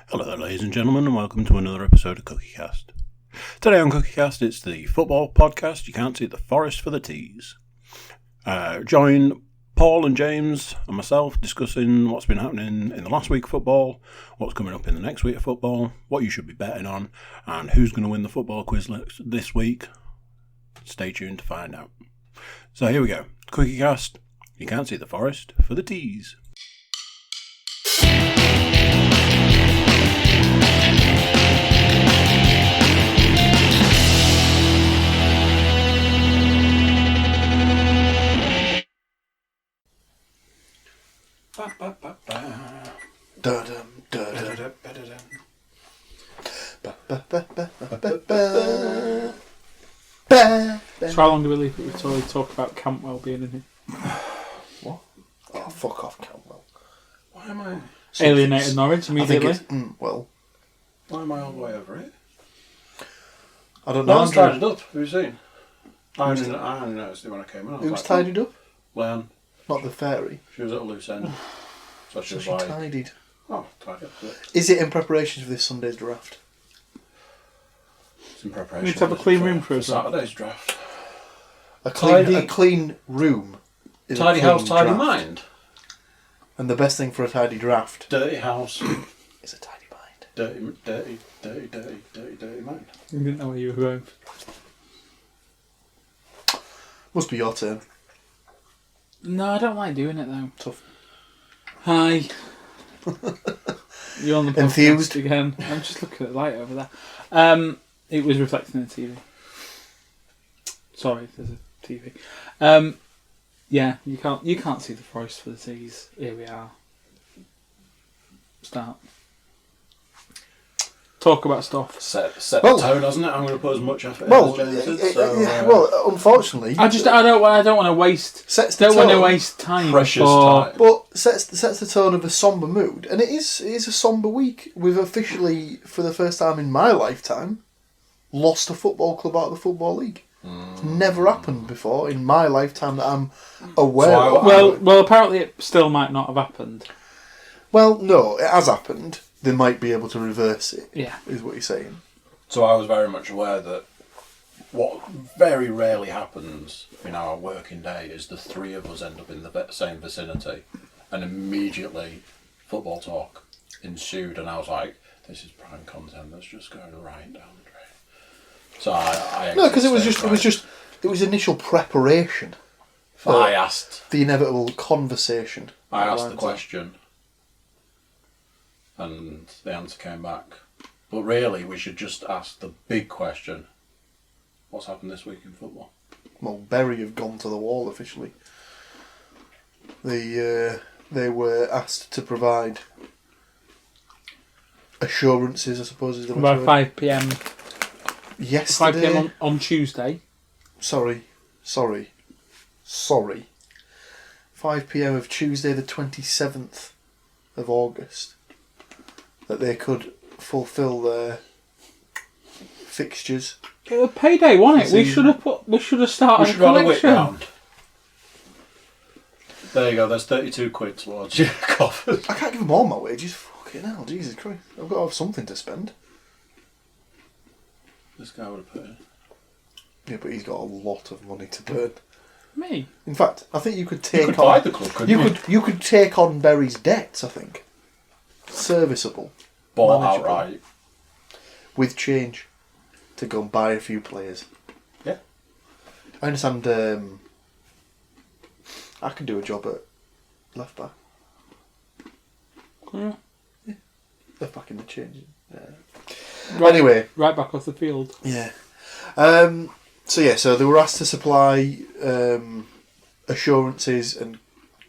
Hello there, ladies and gentlemen, and welcome to another episode of Cookiecast. Today on Cookiecast, it's the football podcast. You can't see the forest for the teas. Join Paul and James and myself discussing what's been happening in the last week of football, what's coming up in the next week of football, what you should be betting on, and who's going to win the football quiz this week. Stay tuned to find out. So here we go. Cookiecast. You can't see the forest for the teas. So how long do we leave it until we talk about Cantwell being in here? What? Oh, fuck off, Cantwell. Why am I... Alienated Norwich immediately? I think it's, Why am I all the way over it? I don't know. No one's tidied up. Have you seen? I only noticed it when I came in. Who's tidied up? Leanne. Not the fairy. She was at a loose end. So she So was she like... tidied. Oh, tidy up. Is it in preparation for this Sunday's draft? It's in preparation. We need to have a clean room for us. Saturday's draft. A clean room. Is Tidy a clean house, tidy draft. mind. And the best thing for a tidy draft Dirty house. is a tidy mind. Dirty mind. I didn't know where you were going. Must be your turn. No, I don't like doing it though. Tough. Hi. You're on the podcast Enthused? again. I'm just looking at the light over there. It was reflecting the TV. Sorry, there's a TV. Yeah, you can't see the forest for the trees. Here we are. Start. Talk about stuff. Set the tone, hasn't it? I'm going to put as much effort Well, in as James did, unfortunately, I don't want to waste. sets the Don't want to tone. waste time. Precious before- time. But sets the tone of a sombre mood, and it is a sombre week. We've officially, for the first time in my lifetime, lost a football club out of the Football League. It's never happened before in my lifetime that I'm aware of. Well, apparently it still might not have happened. Well, no, it has happened. They might be able to reverse it. Yeah, is what you're saying. So I was very much aware that what very rarely happens in our working day is the three of us end up in the same vicinity, and immediately football talk ensued, and I was like, this is prime content, let's just go right down the drain. So I No, because it was initial preparation for I asked the inevitable conversation. the question, and the answer came back. But really, we should just ask the big question: what's happened this week in football? Well, Bury have gone to the wall officially. They were asked to provide assurances, I suppose is the about word. 5 p.m. Yesterday. 5 p.m. on Tuesday. Sorry. 5 p.m. of Tuesday the 27th of August. That they could fulfil their fixtures. It was payday, wasn't it? We should have started We should a run a whip collection. round. There you go, there's 32 quid towards your coffers. I can't give them all my wages. Fucking hell, Jesus Christ. I've got to have something to spend. This guy would have put in. Yeah, but he's got a lot of money to burn. Me? In fact, I think you could take You could on... buy the club, couldn't you? You could take on Bury's debts, I think. Serviceable. Bought manageable. outright. With change. To go and buy a few players. Yeah. I understand I can do a job at left back. Yeah. Left back in the change. Yeah. Right, Anyway. right back off the field. Yeah. So they were asked to supply assurances and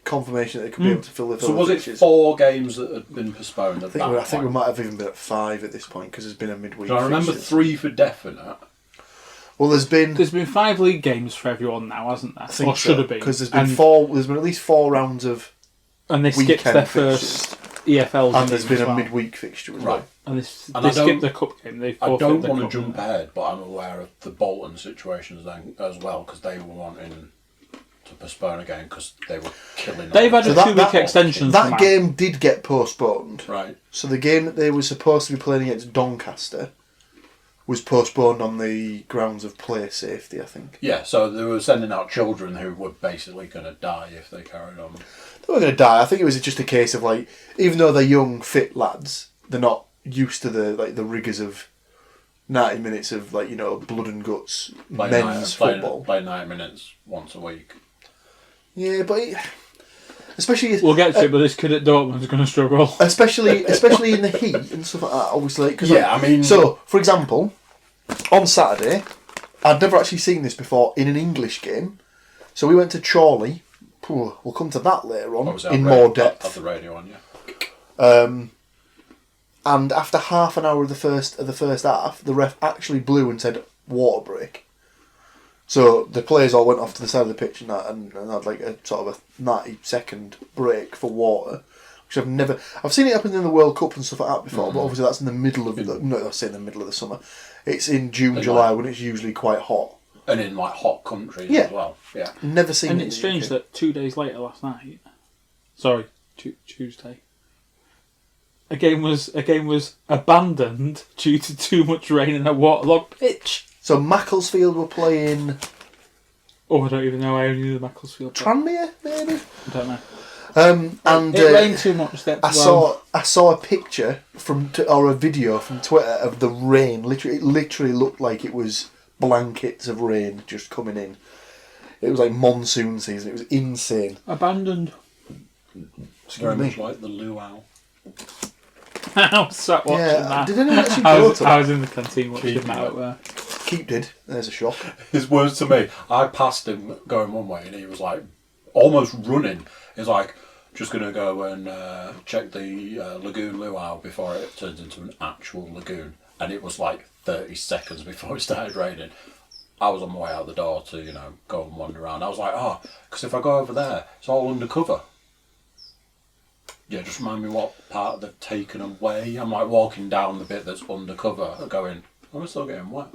confirmation that they could be able to fill the So was it fixtures. 4 games that had been postponed at I that think we point? might have even been at 5 at this point because there's been a midweek. So I remember fixtures. 3 for definite. Well, there's been 5 league games for everyone now, hasn't there? I think Or should have been. because there's been And- 4. There's been at least 4 rounds of And they skipped weekend their fixtures. first EFL game And there's been as a well. midweek fixture as Right. well. And And they I don't- skipped the cup game. They I forfeited don't the want to cup jump game. ahead, but I'm aware of the Bolton situations then as well, because they were wanting to postpone a game because they were killing. They've had a that- 2-week extension. That game did get postponed. Right. So the game that they were supposed to be playing against Doncaster was postponed on the grounds of player safety, I think. Yeah, so they were sending out children who were basically going to die if they carried on. They were going to die. I think it was just a case of like, even though they're young, fit lads, they're not used to the rigours of 90 minutes of blood and guts men's football. Play 90 minutes once a week. Yeah, but especially we'll get to it, but this kid at Dortmund's going to struggle. Especially in the heat and stuff like that. Obviously, because So, for example, on Saturday, I'd never actually seen this before in an English game. So we went to Chorley. We'll come to that later on in more depth. Have the radio on, yeah. And after half an hour of the first half, the ref actually blew and said water break. So the players all went off to the side of the pitch and had like a sort of a 90-second break for water, which I've seen it happen in the World Cup and stuff like that before, but obviously that's in the middle of in the middle of the summer. It's in June, July when it's usually quite hot. And in hot countries as well. Yeah. Never seen it. And it's strange that 2 days later last night, Tuesday, a game was abandoned due to too much rain and a waterlogged pitch. So Macclesfield were playing. Oh, I don't even know. I only knew the Macclesfield. Tranmere, maybe. I don't know. And it rained too much. I saw a picture or a video from Twitter of the rain. It literally looked like it was blankets of rain just coming in. It was like monsoon season. It was insane. Abandoned. It's very much like the luau. I was sat watching that. Did anyone actually go to that? I was in the canteen watching that out there. Keep did. There's a shock. His words to me, I passed him going one way and he was like almost running. He's like, just going to go and check the lagoon luau before it turns into an actual lagoon. And it was like 30 seconds before it started raining. I was on my way out the door to, go and wander around. I was like, because if I go over there, it's all undercover. Yeah, just remind me what part they've taken away. I'm like walking down the bit that's undercover, going, I'm still getting wet.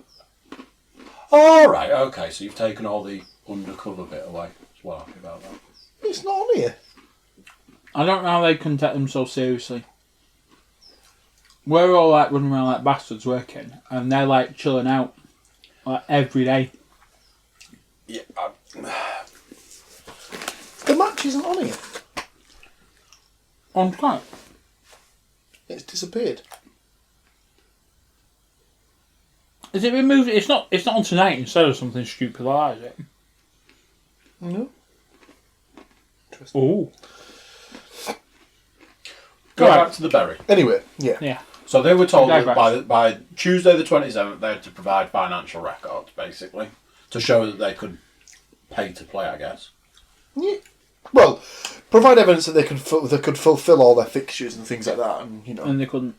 All right, okay, so you've taken all the undercover bit away. It's well happy about that. It's not on here. I don't know how they can take themselves seriously. We're all like running around like bastards working, and they're like chilling out like every day. Yeah. The match isn't on here. On track. It's disappeared. Is it removed? It's not on tonight instead of something stupid like that, is it? No. Interesting. Oh. Go back to the berry. Anyway, yeah. Yeah. So they were told that by Tuesday the 27th they had to provide financial records, basically, to show that they could pay to play, I guess. Yeah. Well, provide evidence that they could fulfil all their fixtures and things like that, and And they couldn't.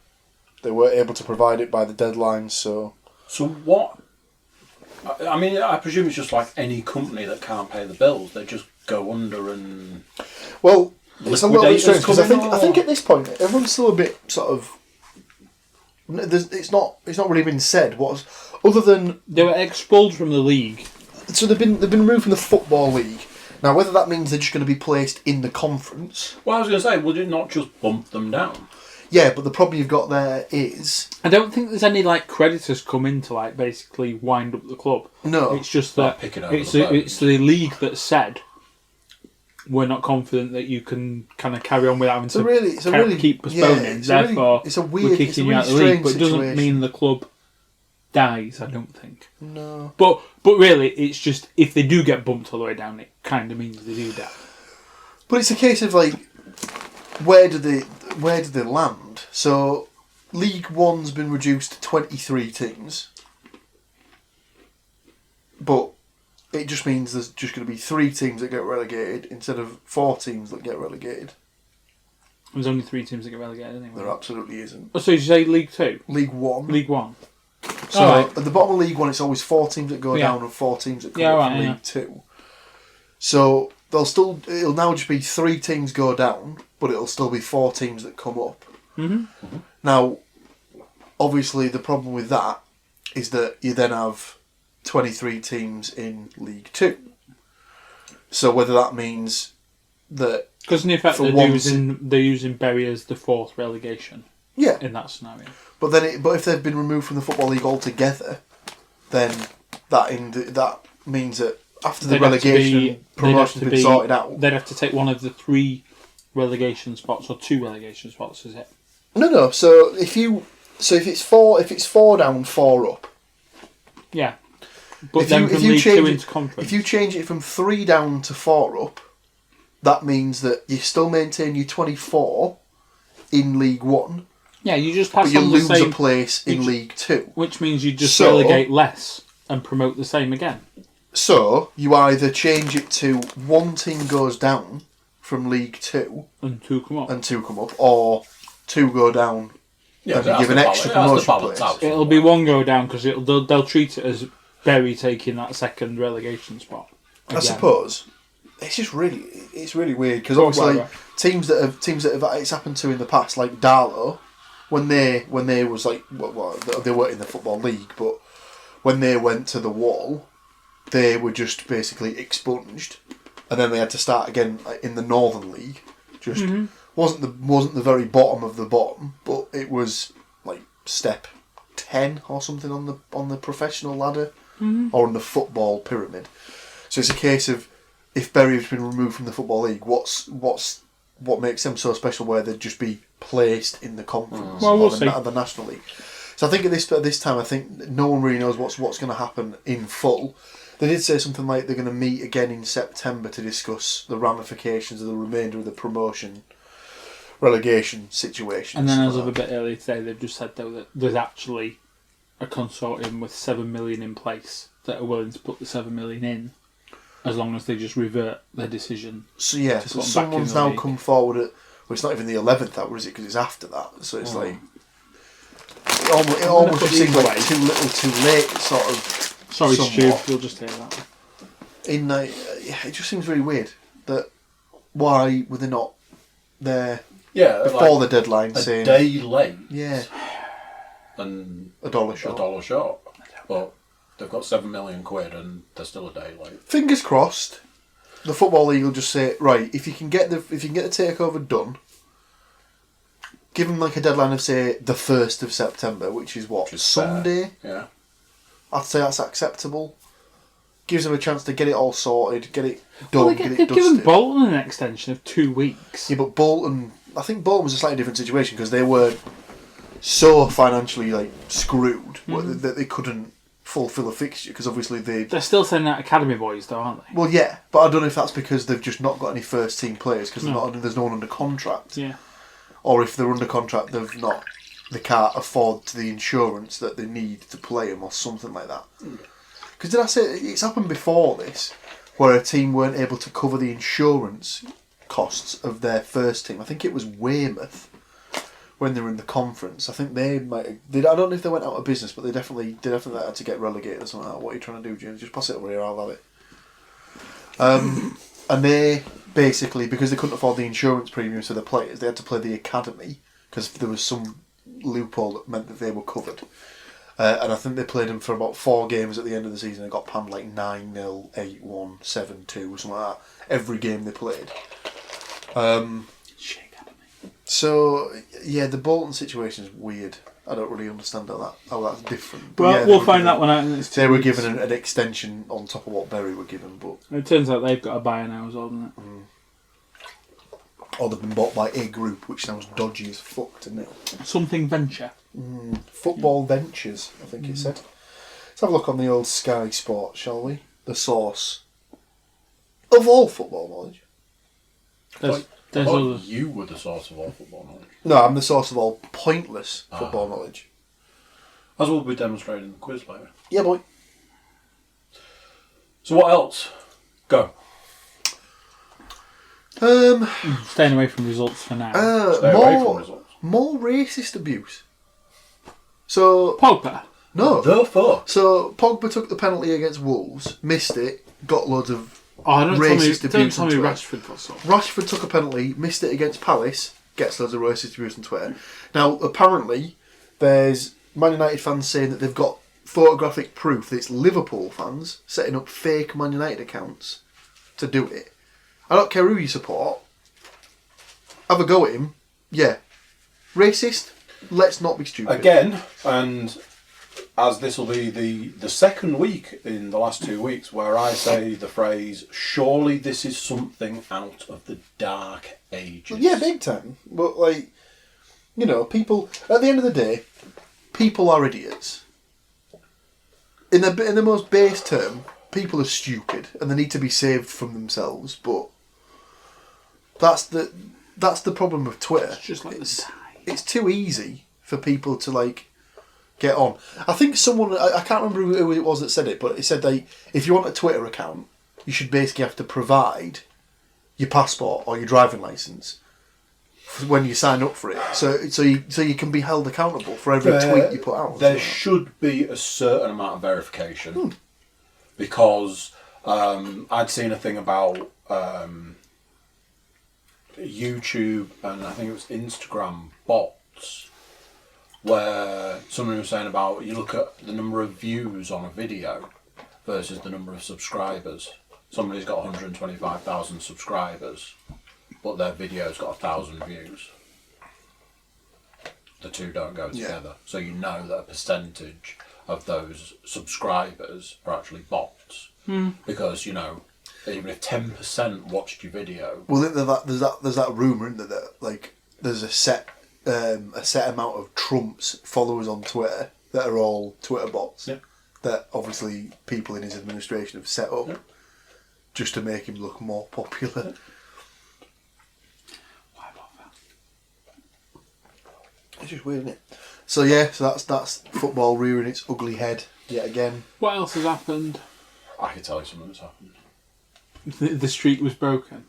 They weren't able to provide it by the deadline, so. So what? I mean, I presume it's just like any company that can't pay the bills. They just go under and. Well, it's a little bit strange because I Liquidators think at this point everyone's still a bit sort of. It's not really been said what other than They were expelled from the league. so they've been removed from the Football League. Now, whether that means they're just going to be placed in the conference. Well, I was going to say, would it not just bump them down? Yeah, but the problem you've got there is I don't think there's any like creditors come in to like basically wind up the club. no. It's just that it's the league that said we're not confident that you can kind of carry on without having to keep postponing. Therefore, we're kicking you out of the league. But it doesn't mean the club dies. I don't think. No. But really, it's just if they do get bumped all the way down, it kind of means they do die. But it's a case of like, where do they land? So, League One's been reduced to 23 teams, but it just means there's just going to be 3 teams that get relegated instead of 4 teams that get relegated. There's only 3 teams that get relegated anyway. There absolutely isn't. Oh, so did you say League 2? League One. League 1. So at the bottom of League One, it's always 4 teams that go down and 4 teams that come up from League 2. So it'll now just be 3 teams go down, but it'll still be 4 teams that come up. Mm-hmm. Mm-hmm. Now, obviously, the problem with that is that you then have 23 teams in League 2. So whether that means that... Because in effect they're using Bury as the fourth relegation. Yeah. In that scenario. But if they've been removed from the Football League altogether, then that means that after the relegation promotion has been sorted out... They'd have to take one of the 3 relegation spots, or 2 relegation spots, is it? No. So if it's 4 down, 4 up... Yeah. But then from League 2 into Conference. If you change it from 3 down to 4 up, that means that you still maintain your 24 in League 1. Yeah, you just pass but you on lose the same, a place in League 2. Which means you just relegate less and promote the same again. So, you either change it to 1 team goes down from League 2 and 2 come up, or 2 go down and give an extra promotion place. It'll be 1 go down because they'll treat it as Bury taking that second relegation spot again. I suppose. It's really weird because obviously teams that have it's happened to in the past, like Darlow, when they was like they weren't in the Football League, but when they went to the wall, they were just basically expunged, and then they had to start again in the Northern League. Just wasn't the very bottom of the bottom, but it was like step 10 or something on the professional ladder or on the football pyramid. So it's a case of, if Bury has been removed from the Football League, what makes them so special where they'd just be placed in the conference or the National League? So I think at this time, I think no one really knows what's going to happen in full. They did say something like they're going to meet again in September to discuss the ramifications of the remainder of the promotion relegation situation. And then as of a bit earlier today, they've just said though that there's actually a consortium with 7 million in place that are willing to put the 7 million in, as long as they just revert their decision. So yeah, so someone's now come forward at... Well, it's not even the 11th hour, is it? Because it's after that. So it's like... It almost just seems like too little, too late, sort of... Sorry, Stu, you'll just hear that. It just seems very weird that... Why were they not there before the deadline saying... A day late. Yeah. And $1 short. But... They've got £7 million and they're still a day late. Fingers crossed. The Football League will just say, right, if you can get the takeover done, give them like a deadline of say the 1st of September, which is Sunday. Yeah. I'd say that's acceptable. Gives them a chance to get it all sorted, get it done, Well, get it they've dusted. given Bolton an extension of 2 weeks. Yeah, but I think Bolton was a slightly different situation because they were so financially screwed that they couldn't fulfill a fixture because obviously they're still sending out academy boys though, aren't they? Well, yeah, but I don't know if that's because they've just not got any first team players because there's no one under contract. Yeah. Or if they're under contract, they can't afford the insurance that they need to play them or something like that. Because did I say it's happened before this, where a team weren't able to cover the insurance costs of their first team? I think it was Weymouth. When they were in the conference, I think they might. I don't know if they went out of business, but they definitely had to get relegated or something like that. What are you trying to do, James? Just pass it over here. I'll have it. And they basically, because they couldn't afford the insurance premiums for the players, they had to play the academy because there was some loophole that meant that they were covered. And I think they played them for about 4 games at the end of the season. They got panned 9-0, 8-1, 7-2, something like that. Every game they played. So, yeah, the Bolton situation is weird. I don't really understand how that's different. But well, we'll find that one out in the next 2 They were weeks. given an extension on top of what Bury were given, but... It turns out they've got a buyer now as well, doesn't it? Or they've been bought by a group, which sounds dodgy as fuck to me. Something Venture. Football Ventures, I think it said. Let's have a look on the old Sky Sports, shall we? The source of all football knowledge. I thought you were the source of all football knowledge. No, I'm the source of all pointless football knowledge. As we'll be demonstrating in the quiz later. Yeah, boy. So what else? Go. Staying away from results for now. Away from results. More racist abuse. So Pogba? No. The fuck? So Pogba took the penalty against Wolves, missed it, got loads of don't racist abuse tell me on Twitter. Rashford got so. Rashford took a penalty, missed it against Palace, gets loads of racist abuse on Twitter. Now, apparently, there's Man United fans saying that they've got photographic proof that it's Liverpool fans setting up fake Man United accounts to do it. I don't care who you support. Have a go at him. Yeah. Racist? Let's not be stupid. Again, and as this will be the second week in the last 2 weeks where I say the phrase, surely this is something out of the dark ages. Yeah, big time. But, like, you know, people, at the end of the day, people are idiots. In the most base term, people are stupid and they need to be saved from themselves, but that's the problem with Twitter. It's just like it's too easy for people to, like, get on. I think someone, I can't remember who it was that said it, but it said that if you want a Twitter account, you should basically have to provide your passport or your driving licence when you sign up for it, so you can be held accountable for every tweet you put out. There should be a certain amount of verification, because I'd seen a thing about YouTube and I think it was Instagram bots, where someone was saying about, you look at the number of views on a video versus the number of subscribers. Somebody's got 125,000 subscribers, but their video's got 1,000 views. The two don't go together. So you know that a percentage of those subscribers are actually bots. Because, you know, even if 10% watched your video... Well, there's that rumour, isn't there, that, like, there's a set amount of Trump's followers on Twitter that are all Twitter bots. Yeah. That obviously people in his administration have set up just to make him look more popular. Why bother? It's just weird, isn't it? So yeah, that's football rearing its ugly head yet again. What else has happened? I can tell you something that's happened. The streak was broken.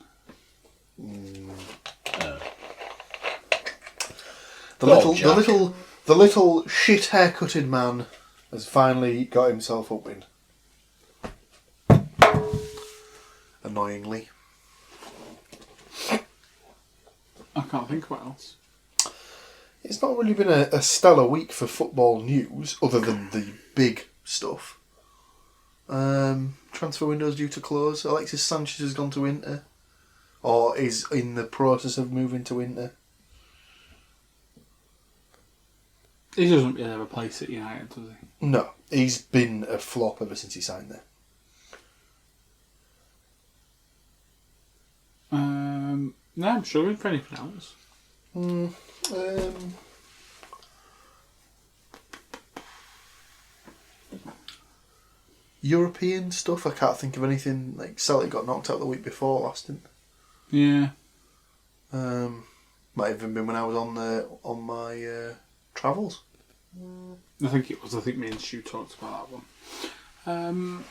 Yeah. The little shit haircutted man has finally got himself up in. Annoyingly. I can't think of what else. It's not really been a stellar week for football news, other than the big stuff. Transfer window's due to close. Alexis Sanchez has gone to Inter, or is in the process of moving to Inter. He doesn't really have a place at United, does he? No, he's been a flop ever since he signed there. No, I'm struggling for anything else. European stuff, I can't think of anything. Like, Celtic got knocked out the week before last, didn't they? Yeah. Might have even been when I was on my travels. I think it was. I think me and Stu talked about that one.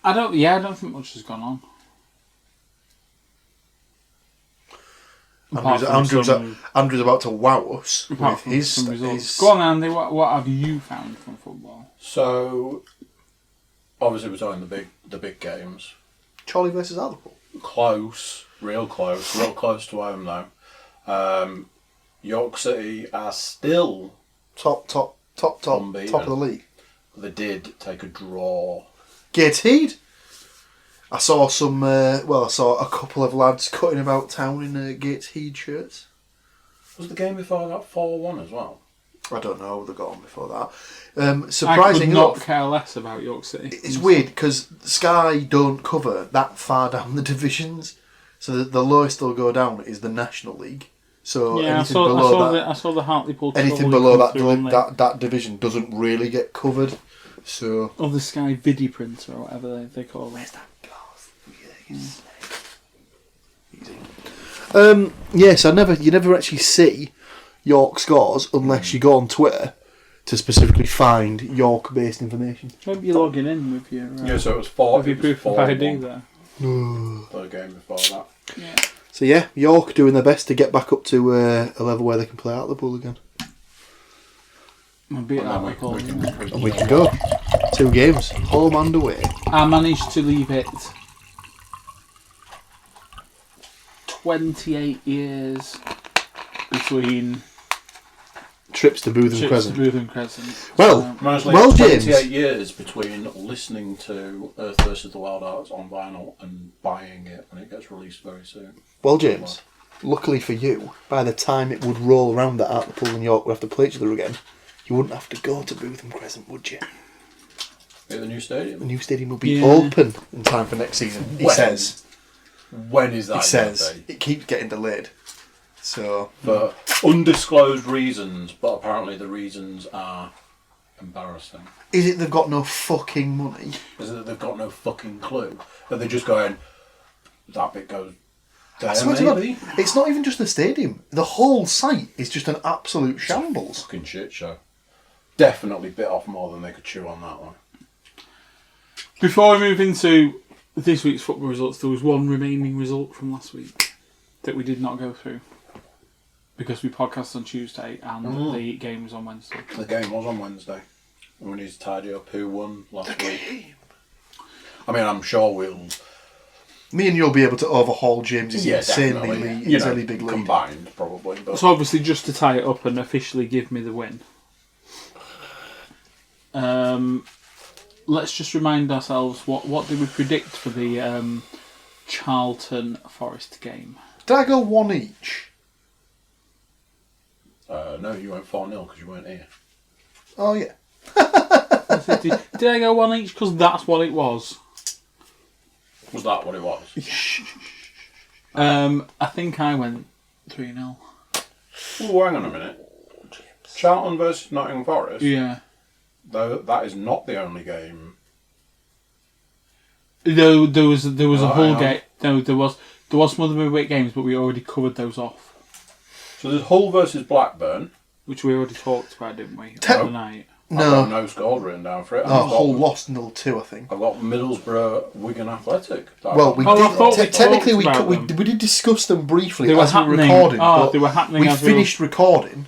I don't think much has gone on. Andrew's about to wow us with his results. Go on, Andy. What have you found from football? So, obviously, we're talking the big games. Charlie versus Liverpool. Close, real close to home though. York City are still top of the league. They did take a draw. Gateshead. I saw I saw a couple of lads cutting about town in Gateshead shirts. Was the game before that 4-1 as well? I don't know. They got on before that. Surprising I could enough, not care less about York City. It's weird because Sky don't cover that far down the divisions, so the lowest they'll go down is the National League. So yeah, I saw the Hartlepool. Anything below that division doesn't really get covered. So or the Sky Vidi printer or whatever they call it. Where's that glass? Easy. Yes, you never actually see York scores unless you go on Twitter to specifically find York-based information. Maybe you're logging in with your so it was 4. Have your proof of ID there? The game before that. Yeah. So yeah, York doing their best to get back up to a level where they can play Hartlepool again. And we can go 2 games, home and away. I managed to leave it 28 years between Trips to Bootham Crescent. Well, James. 28 years between listening to Earth vs. the Wild Arts on vinyl and buying it when it gets released very soon. Well, James, luckily for you, by the time it would roll around that Hartlepool and York would have to play each other again, you wouldn't have to go to Bootham Crescent, would you? At the new stadium? The new stadium will be open in time for next season, he says. When is that? He says. It keeps getting delayed. So, for undisclosed reasons, but apparently the reasons are embarrassing. Is it they've got no fucking money? Is it that they've got no fucking clue? Are they just going, that bit goes there, maybe? It's not even just the stadium. The whole site is just an absolute shambles. Fucking shit show. Definitely bit off more than they could chew on that one. Before we move into this week's football results, there was one remaining result from last week that we did not go through. Because we podcast on Tuesday and the game was on Wednesday. The game was on Wednesday. And we need to tidy up who won last week. I mean, I'm sure we'll... Me and you'll be able to overhaul James's insanely big lead. Combined, probably. But... So obviously, just to tie it up and officially give me the win. Let's just remind ourselves, what did we predict for the Charlton Forest game? Did I go one each? No, you went 4-0 because you weren't here. Oh, yeah. Did I go one each? Because that's what it was. Was that what it was? I think I went 3-0. Oh, hang on a minute. Charlton versus Nottingham Forest? Yeah. Though that is not the only game. There was a whole game. No, there was some other midweek games, but we already covered those off. So there's Hull versus Blackburn, which we already talked about, didn't we? The night. No. I've got no scores written down for it. Hull lost 0-2, I think. I've got Middlesbrough, Wigan Athletic. Well, technically we did discuss them briefly as we were recording. Oh, they were happening. We finished recording.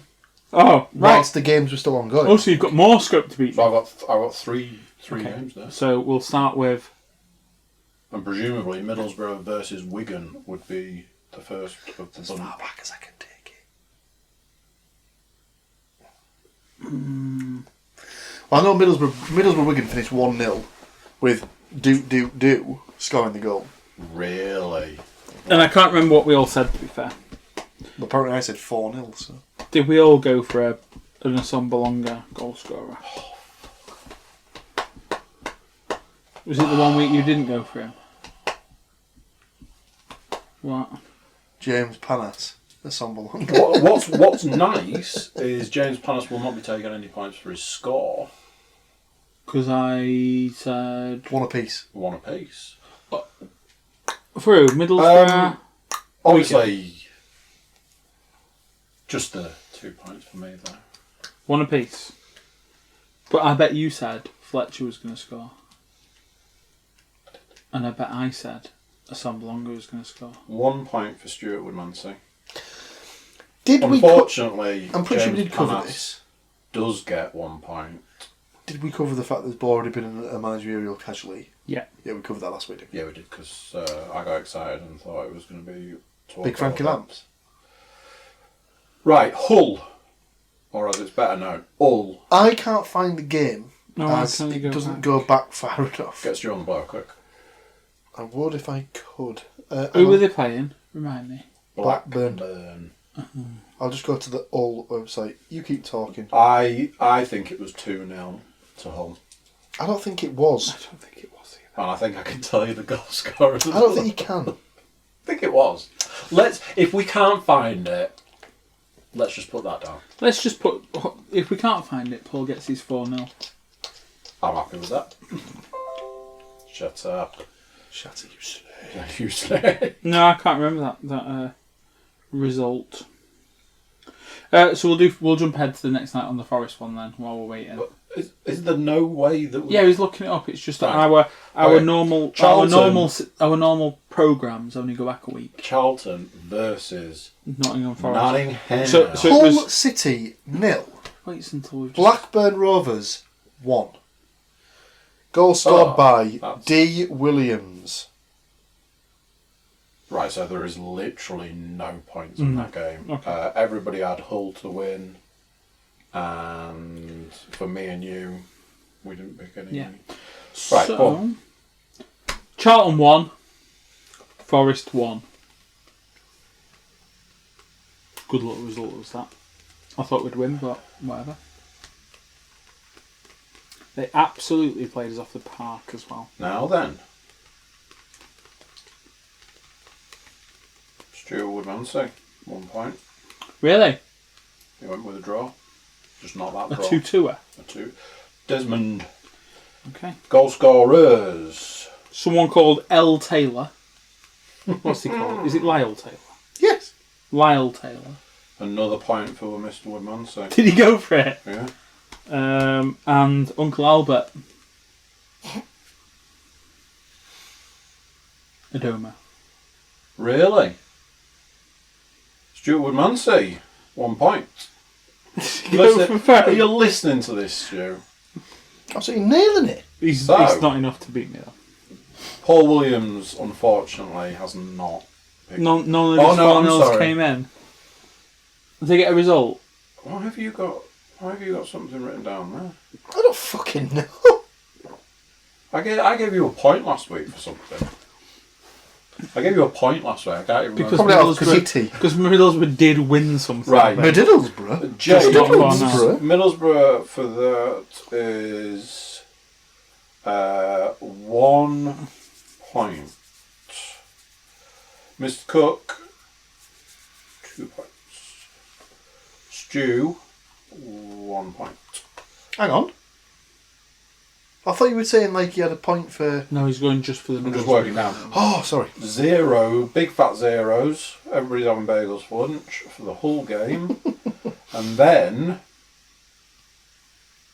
Oh, right. Whilst the games were still ongoing. Oh, so you've got more scope to beat. So I've got three games there. So we'll start with. And presumably Middlesbrough versus Wigan would be the first of the as far back as I can take it. Well, I know Middlesbrough Wigan finished 1-0 with Do scoring the goal. Really? And I can't remember what we all said, to be fair. Well, apparently I said 4-0, so... Did we all go for an Asombalonga goal scorer? Was it the one week you didn't go for him? What? James Panas, Asombalonga. What's nice is James Panas will not be taking any points for his score. Because I said... One apiece. Through Middlesbrough... obviously... Just the 2 points for me there. One apiece. But I bet you said Fletcher was going to score. And I bet I said Asombalonga was going to score. 1 point for Stuart Woodmansey. Unfortunately, I'm pretty sure we did cover this. Does get 1 point. Did we cover the fact that there's already been a managerial casualty? Yeah. Yeah, we covered that last week. Yeah, we did, because I got excited and thought it was going to be... Big Frankie Lamps. Right, Hull. Or as it's better known, Hull. I can't find the game. No, as it doesn't go back far enough. Gets you on the blow quick. I would if I could. Who were they playing? Remind me. Blackburn. I'll just go to the Hull website. You keep talking. I think it was 2-0 to Hull. I don't think it was. I don't think it was either. And I think I can tell you the goal scorer. I don't think you can. I think it was. If we can't find it, let's just put that down. Let's just put... If we can't find it, Paul gets his 4-0. I'm happy with that. Shut up. Shut up, you slay. You slay. No, I can't remember that result. So we'll jump ahead to the next night on the Forest one then, while we're waiting. But is there no way that we... Yeah, he's looking it up. It's just that our normal programmes only go back a week. Charlton versus Nottingham Forest. Nottingham. So Hull City 0. Wait until we've Blackburn Rovers 1. Goal scored by D. Williams. Right, so there is literally no points in that game. Okay. Everybody had Hull to win. And for me and you, we didn't pick any. Yeah. Right, so, Charlton 1, Forest 1. Good luck result was that. I thought we'd win, but whatever. They absolutely played us off the park as well. Now then. Stuart Woodmansey, 1 point. Really? He went with a draw. Just not that draw. A 2-2er? A 2. Desmond. Okay. Goal scorers. Someone called L. Taylor. What's he called? Is it Lyle Taylor? Yes. Lyle Taylor. Another point for Mr. Woodmansey. Did he go for it? Yeah. And Uncle Albert. Adoma. Really? Stuart Woodmansey, 1 point. You're listening to this, Stu. Absolutely nailing it. He's not enough to beat me though. Paul Williams, unfortunately, has not. None of the finals came in. Did they get a result? Why have you got something written down there? I don't fucking know. I gave you a point last week for something. I gave you a point last week. I can't even because Middlesbrough did win something. Right. Middlesbrough? Middlesbrough for that is 1 point. Mr. Cook, 2 points. Stu, 1 point. Hang on. I thought you were saying like you had a point for... No, he's going just for the I'm just working down. Oh, sorry. 0, big fat zeros. Everybody's having bagels for lunch for the whole game. And then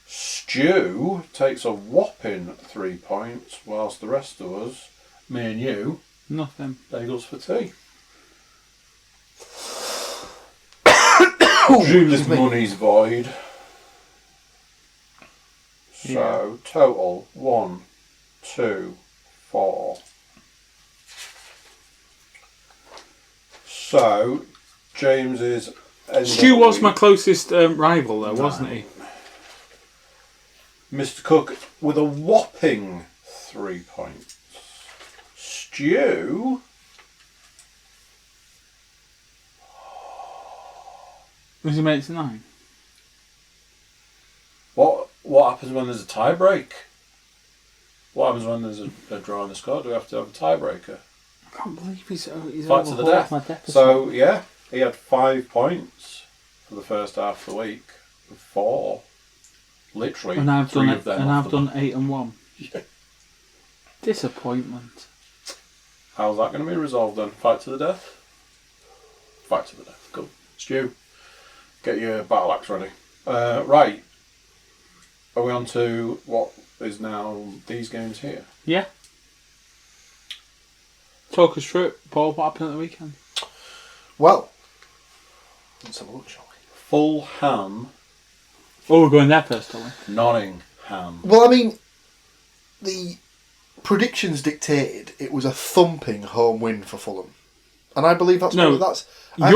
Stu takes a whopping 3 points, whilst the rest of us, me and you, nothing. Bagels for tea. Julie's money's void. So, total 1, 2, 4. So, James is... Stu was my closest rival though, wasn't he? Mr. Cook with a whopping 3 points. Stu... Was he made it to 9? What happens when there's a tie break? What happens when there's a draw in the score? Do we have to have a tiebreaker? I can't believe he's fight to the death. So yeah, he had 5 points for the first half of the week. 4, literally. And I've 3 done of them. And I've done 8 and 1. Yeah. Disappointment. How's that going to be resolved then? Fight to the death. Fight to the death. Cool. Stu, get your battle axe ready. Right. Are we on to what is now these games here? Yeah. Talk us through it, Paul. What happened at the weekend? Well, let's have a look, shall we? Fulham. Oh, we're going there first, aren't we? Nottingham. Well, I mean, the predictions dictated it was a thumping home win for Fulham. And I believe that's what that's... I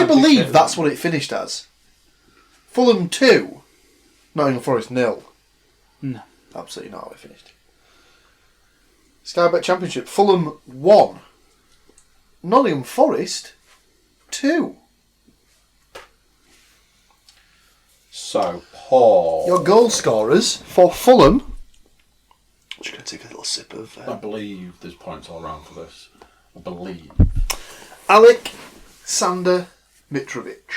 believe that's what it finished as. Fulham 2, Nottingham Forest 0. No. Absolutely not how it finished. Sky Bet Championship, Fulham 1, Nottingham Forest 2. So, Paul. Your goal scorers for Fulham. I'm just going to take a little sip of... I believe there's points all around for this. I believe. Alexander Mitrovic.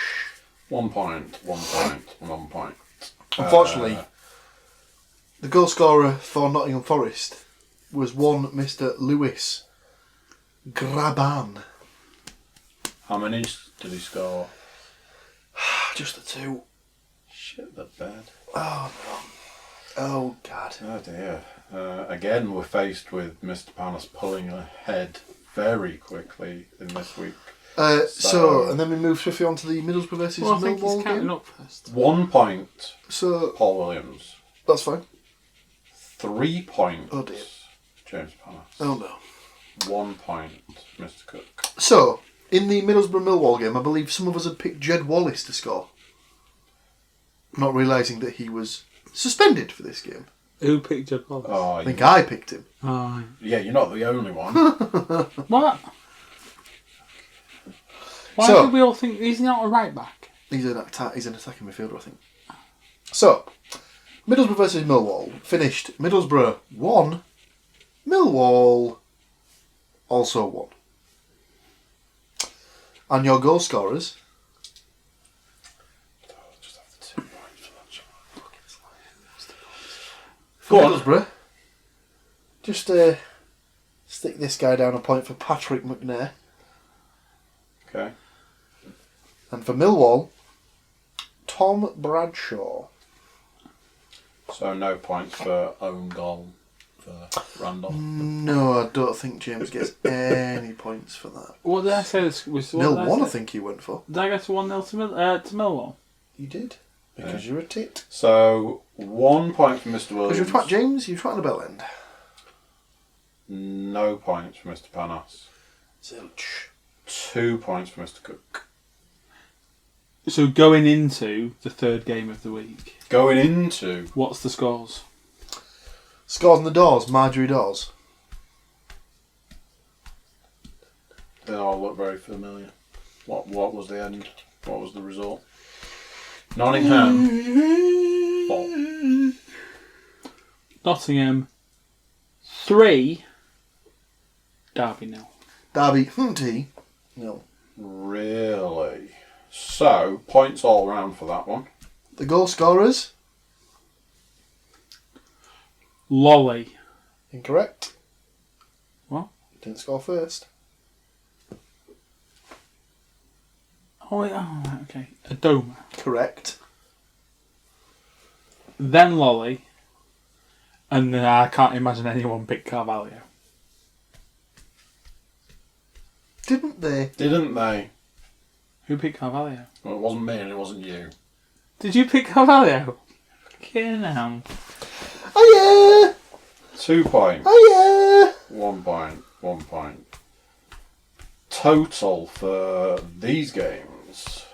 1 point, 1 point, 1 point. Unfortunately, the goal scorer for Nottingham Forest was one Mr. Lewis Graban. How many did he score? Just the 2. Shit the bed. Oh no. Oh God. Oh dear. Again, we're faced with Mr. Panas pulling ahead very quickly in this week. So, and then we move swiftly on to the Middlesbrough versus Millwall game. Up first. 1 point. So Paul Williams. That's fine. 3 points. Oh dear. James Panas. Oh no. 1 point, Mr. Cook. So, in the Middlesbrough Millwall game, I believe some of us had picked Jed Wallace to score. not realising that he was suspended for this game. Who picked Jed Wallace? Oh, I think I picked him. Oh. Yeah, you're not the only one. What? Why do we all think he's not a right back? He's an attacking midfielder, I think. So, Middlesbrough versus Millwall finished. Middlesbrough 1, Millwall also 1. And your goal scorers? Just have the 2 points for that. For Middlesbrough, just stick this guy down a point for Patrick McNair. Okay. And for Millwall, Tom Bradshaw. So no points for own goal for Randolph. No, I don't think James gets any points for that. What did I say? Was 0-1, I think he went for. Did I go to 1-0 to Millwall? You did, because you're a tit. So 1 point for Mr. Williams. Because you're twat James, you're twat the bell end. No points for Mr. Panas. Zilch. 2 points for Mr. Cook. So going into the third game of the week, Going into... what's the scores? Scores on the doors, Marjorie Dawes. They all look very familiar. What was the end? What was the result? Nottingham 4. Nottingham 3, Derby 0. Derby Hunty 0. Really? So, points all round for that one. The goal scorers? Lolly. Incorrect. What? Didn't score first. Oh, wait, right, okay. Adoma. Correct. Then Lolly. And then I can't imagine anyone pick Carvalho. Didn't they? Didn't they? Who picked Carvalho? Well, it wasn't me and it wasn't you. Did you pick Carvalho? Fucking hell. Oh yeah! 2 points. Oh yeah! 1 point. 1 point. Total for these games.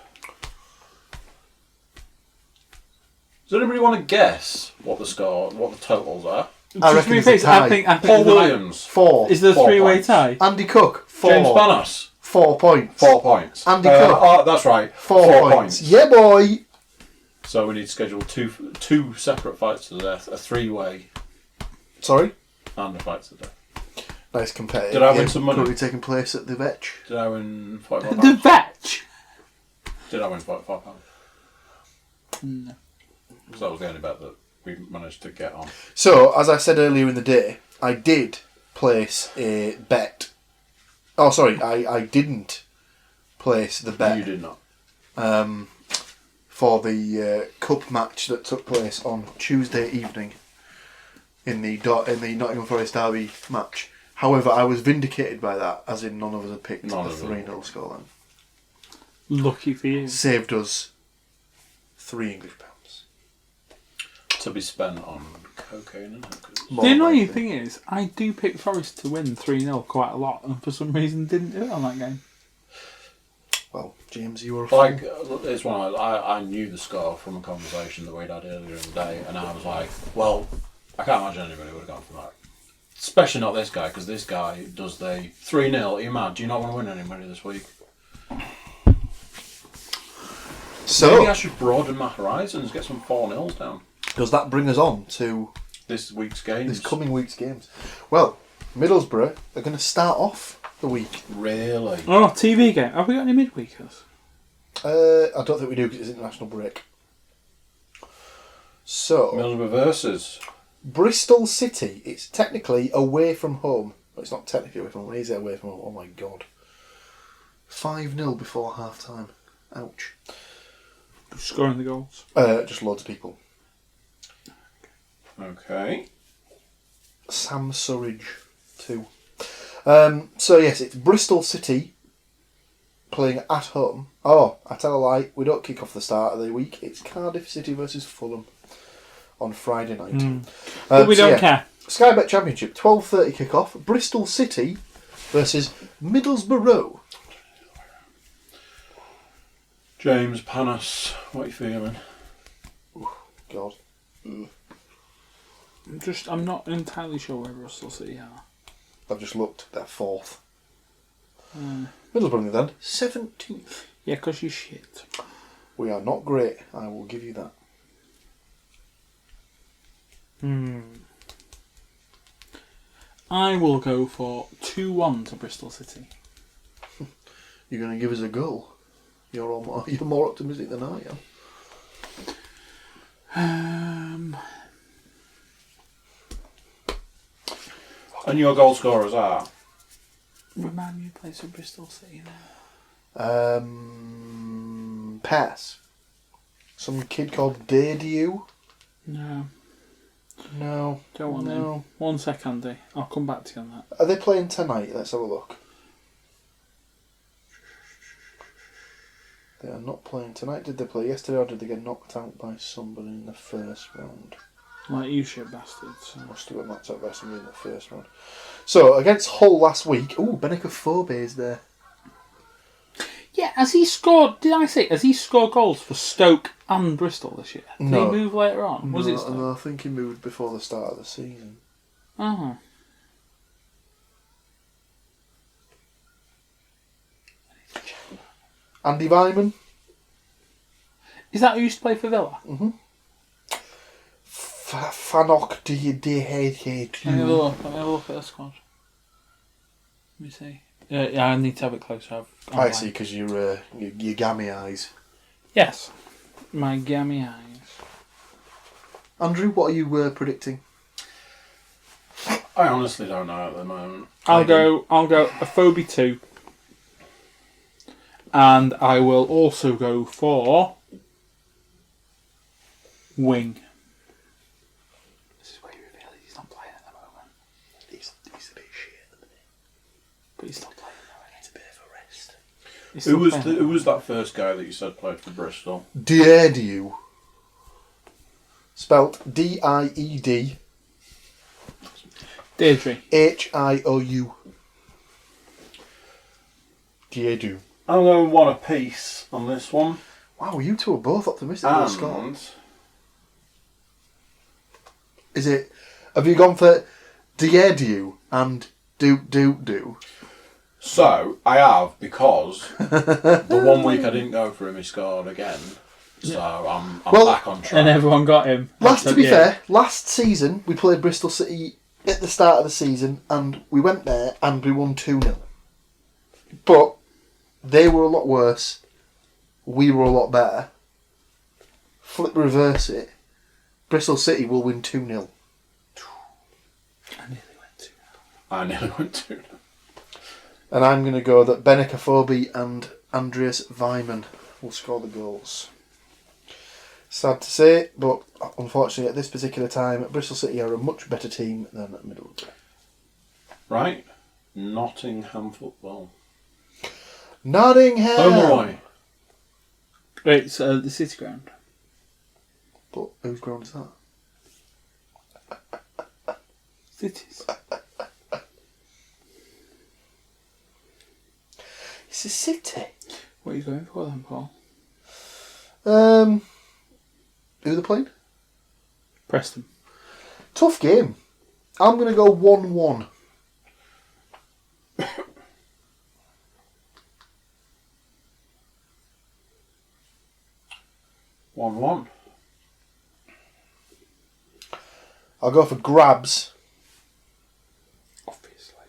Does anybody want to guess what the totals are? I reckon it's a tie. I think Paul Williams. 4. Is there a 4 three-way points. tie? Andy Cook 4. James Panas. 4 points. 4 points. Andy Cook. Oh, that's right. 4 points. Yeah, boy. So we need to schedule two separate fights to the death, a 3-way, Sorry. and a fight to the death. Nice competitive. Did I win some money? Currently taking place at the Vetch. Did I win £45? The Vetch? Did I win £45? No. Because that was the only bet that we managed to get on. So, as I said earlier in the day, I did place a bet. Oh, sorry, I didn't place the bet. You did not. For the cup match that took place on Tuesday evening in the Nottingham Forest Derby match. However, I was vindicated by that, as in none of us had picked the 3-0 scoreline. Lucky for you. Saved us £3 English. To be spent on cocaine and hookers. The annoying thing is, I do pick Forest to win 3-0 quite a lot, and for some reason didn't do it on that game. Well, James, you were a fool. Like, it's one of those, I knew the score from a conversation that we'd had earlier in the day, and I was like, well, I can't imagine anybody would have gone for that. Especially not this guy, because this guy does the 3-0. Are you mad? Do you not want to win any money this week? So, maybe I should broaden my horizons, get some 4-0s down. Does that bring us on to this week's games? This coming week's games. Well, Middlesbrough are going to start off the week. Really? Oh, TV game. Have we got any midweekers? I don't think we do because it's international break. So, Middlesbrough versus Bristol City. It's technically away from home. Well, it's not technically away from home. Is it away from home? Oh my god. 5-0 before half time. Ouch. Scoring the goals? Just loads of people. Okay. Sam Surridge, 2. So yes, it's Bristol City playing at home. Oh, I tell a lie, we don't kick off the start of the week. It's Cardiff City versus Fulham on Friday night. But we don't care. Sky Bet Championship, 12:30 kick-off. Bristol City versus Middlesbrough. James Panas, what are you feeling? God. I'm not entirely sure where Bristol City are. I've just looked. They're 4th. Middlesbrough then 17th. Yeah, because you shit. We are not great. I will give you that. I will go for 2-1 to Bristol City. You're going to give us a goal. You're more optimistic than I am. And your goal scorers are? Remind me who plays for Bristol City now. Pass. Some kid called Dedew. No. Don't want him. 1 sec, Andy. I'll come back to you on that. Are they playing tonight? Let's have a look. They are not playing tonight. Did they play yesterday or did they get knocked out by somebody in the first round? Like you shit bastards. Must have got knocked out by somebody in the first round. So, against Hull last week... Ooh, Benica Phobe is there. Yeah, has he scored... Did I say... Has he scored goals for Stoke and Bristol this year? Did he move later on? Was it Stoke? No, I think he moved before the start of the season. Oh. Andy Vyman. Is that who used to play for Villa? Mm-hmm. Fanok DHH. Let me have a look at the squad. Let me see. Yeah, I need to have it closer. I see, because your gammy eyes. Yes, my gammy eyes. Andrew, what are you predicting? I honestly don't know at the moment. I'll go a Phobie 2. And I will also go for wing. This is where you reveal he's not playing at the moment. He's a bit shit at the minute. But he's not playing now. He needs a bit of a rest. Who was that first guy that you said played for Bristol? Diediu. Spelt D-I-E-D. Deirdre. H-I-O-U. Diediu. I'm going 1 apiece on this one. Wow, you two are both optimistic about Scotland. Is it... Have you gone for Diediu and do? So, I have, because the 1 week I didn't go for him, he scored again. So, I'm back on track. And everyone got him. To be fair, last season we played Bristol City at the start of the season and we went there and we won 2-0. But they were a lot worse. We were a lot better. Reverse it. Bristol City will win 2-0. I nearly went 2-0. And I'm going to go that Benica Phobe and Andreas Vyman will score the goals. Sad to say, but unfortunately at this particular time, Bristol City are a much better team than Middlesbrough. Right. Nottingham football. Nottingham! Home away. It's the City ground. But whose ground is that? City's. It's a city. What are you going for then, Paul? Who are they playing? Preston. Tough game. I'm going to go 1-1. I'll go for grabs. Obviously.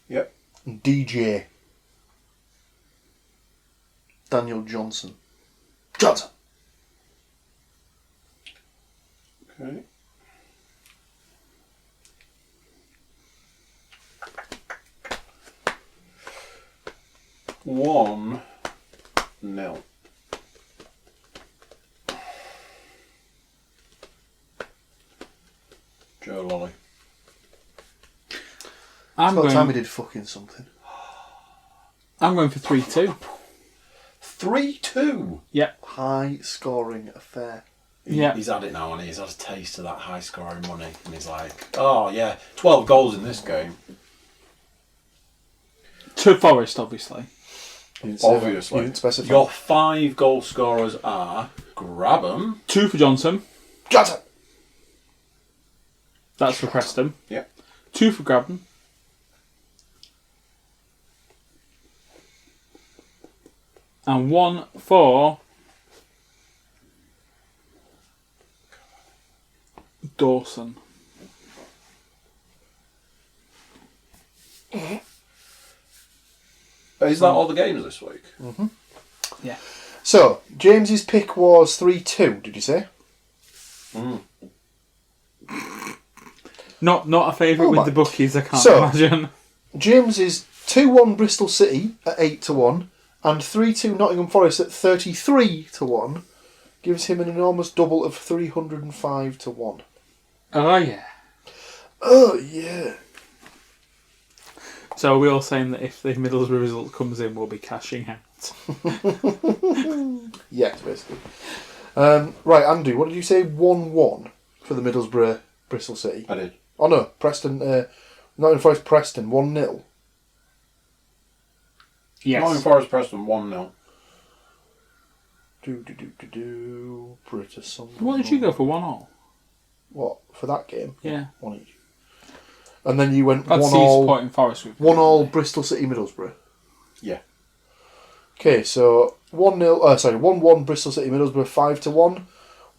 Yep. DJ. Daniel Johnson. Okay. One nil. Joe Lolly. It's about time we did fucking something. I'm going for 3-2. 3-2? Yep. High scoring affair. Yeah. He's had it now, and he's had a taste of that high scoring money, and he's like, oh yeah, 12 goals in this game. To Forest, obviously. You Obviously. didn't specify. Your 5 goal scorers are Grabham. 2 for Johnson. Johnson! That's for Preston. Yeah. 2 for Grabham. And 1 for Dawson. Is that all the games this week? Mm-hmm. Yeah. So, James's pick was 3-2, did you say? Mm. Not a favourite with the bookies, I can't imagine. James is 2-1 Bristol City at 8-1 and 3-2 Nottingham Forest at 33-1 gives him an enormous double of 305-1. Oh, yeah. Oh, yeah. So are we all saying that if the Middlesbrough result comes in, we'll be cashing out? Yes, basically. Right, Andy, what did you say? 1-1 for the Middlesbrough Bristol City? I did. Oh no, Preston, Nottingham Forest Preston, 1-0. Yes. Nottingham Forest Preston 1-0. British. What did you go for, 1-1? What, for that game? Yeah. 1 each. And then you went That's 1-1 supporting Forest with 1-1 Bristol City Middlesbrough. Yeah. Okay, so 1-1 Bristol City Middlesbrough 5-1.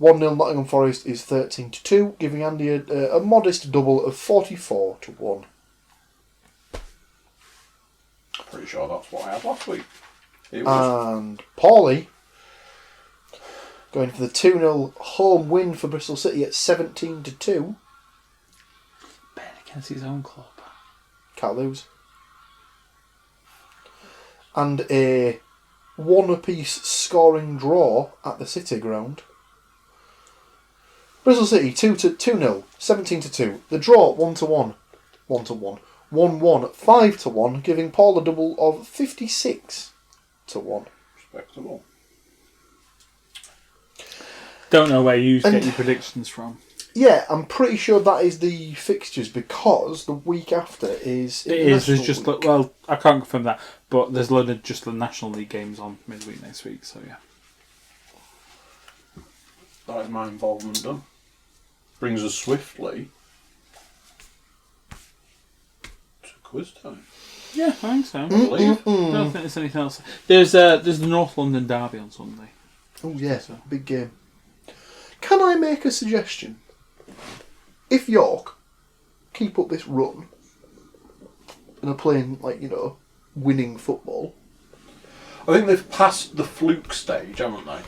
1-0 Nottingham Forest is 13-2, giving Andy a modest double of 44-1. Pretty sure that's what I had last week. It was. And Paulie going for the 2-0 home win for Bristol City at 17-2. Ben against his own club. Can't lose. And a 1-apiece scoring draw at the City ground. Bristol City 2-0, 17-2. The draw 1-1, 1-1, 1-1, 5-1, giving Paul a double of 56-1. Respectable. Don't know where you get your predictions from. Yeah, I'm pretty sure that is the fixtures because the week after is. It is. There's just well, I can't confirm that, but there's a load of just the National League games on midweek next week. So yeah. That is my involvement done. Brings us swiftly to quiz time. Yeah, I think so. I believe. I don't think there's anything else. There's the North London Derby on Sunday. Oh yeah, big game. Can I make a suggestion? If York keep up this run and are playing winning football, I think they've passed the fluke stage, haven't they?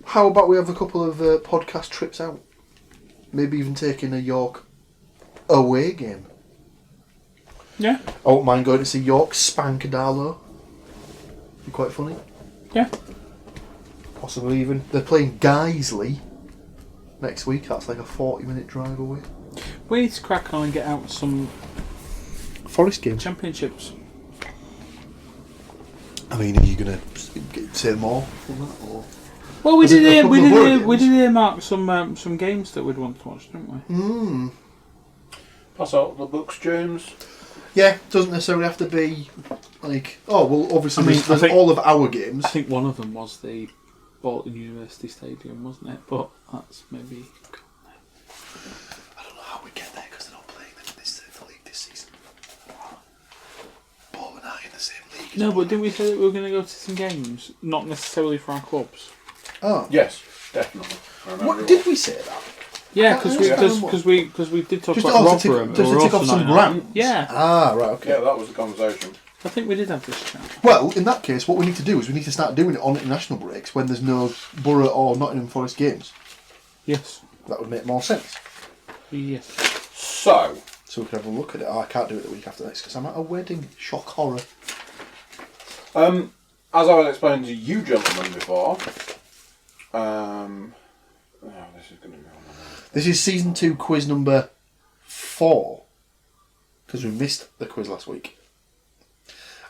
how about we have a couple of podcast trips out? Maybe even taking a York away game. Yeah. I won't mind going to see York spank Darlow. Be quite funny. Yeah. Possibly even. They're playing Guiseley next week. That's like a 40-minute drive away. We need to crack on and get out some Forest game. championships. I mean, are you going to say more from that? Or? Well, we did earmark some games that we'd want to watch, didn't we? Pass out the books, James. Yeah, doesn't necessarily have to be obviously there's I think all of our games. I think one of them was the Bolton University Stadium, wasn't it? But that's maybe. I don't know how we get there because they're not playing the league this season. Bolton are in the same league. No, but didn't we say that we were going to go to some games? Not necessarily for our clubs. Oh. Yes, definitely. What did we say that? Yeah, because we did talk just about Rotherham. Just to tick off some grants. Yeah. Ah, right, okay. Yeah, that was the conversation. I think we did have this chat. Well, in that case, what we need to do is we need to start doing it on international breaks when there's no Borough or Nottingham Forest games. Yes. That would make more sense. Yes. So we can have a look at it. Oh, I can't do it the week after next because I'm at a wedding. Shock horror. as I was explaining to you gentlemen before, this is going to be on. This is season 2 quiz number 4 because we missed the quiz last week.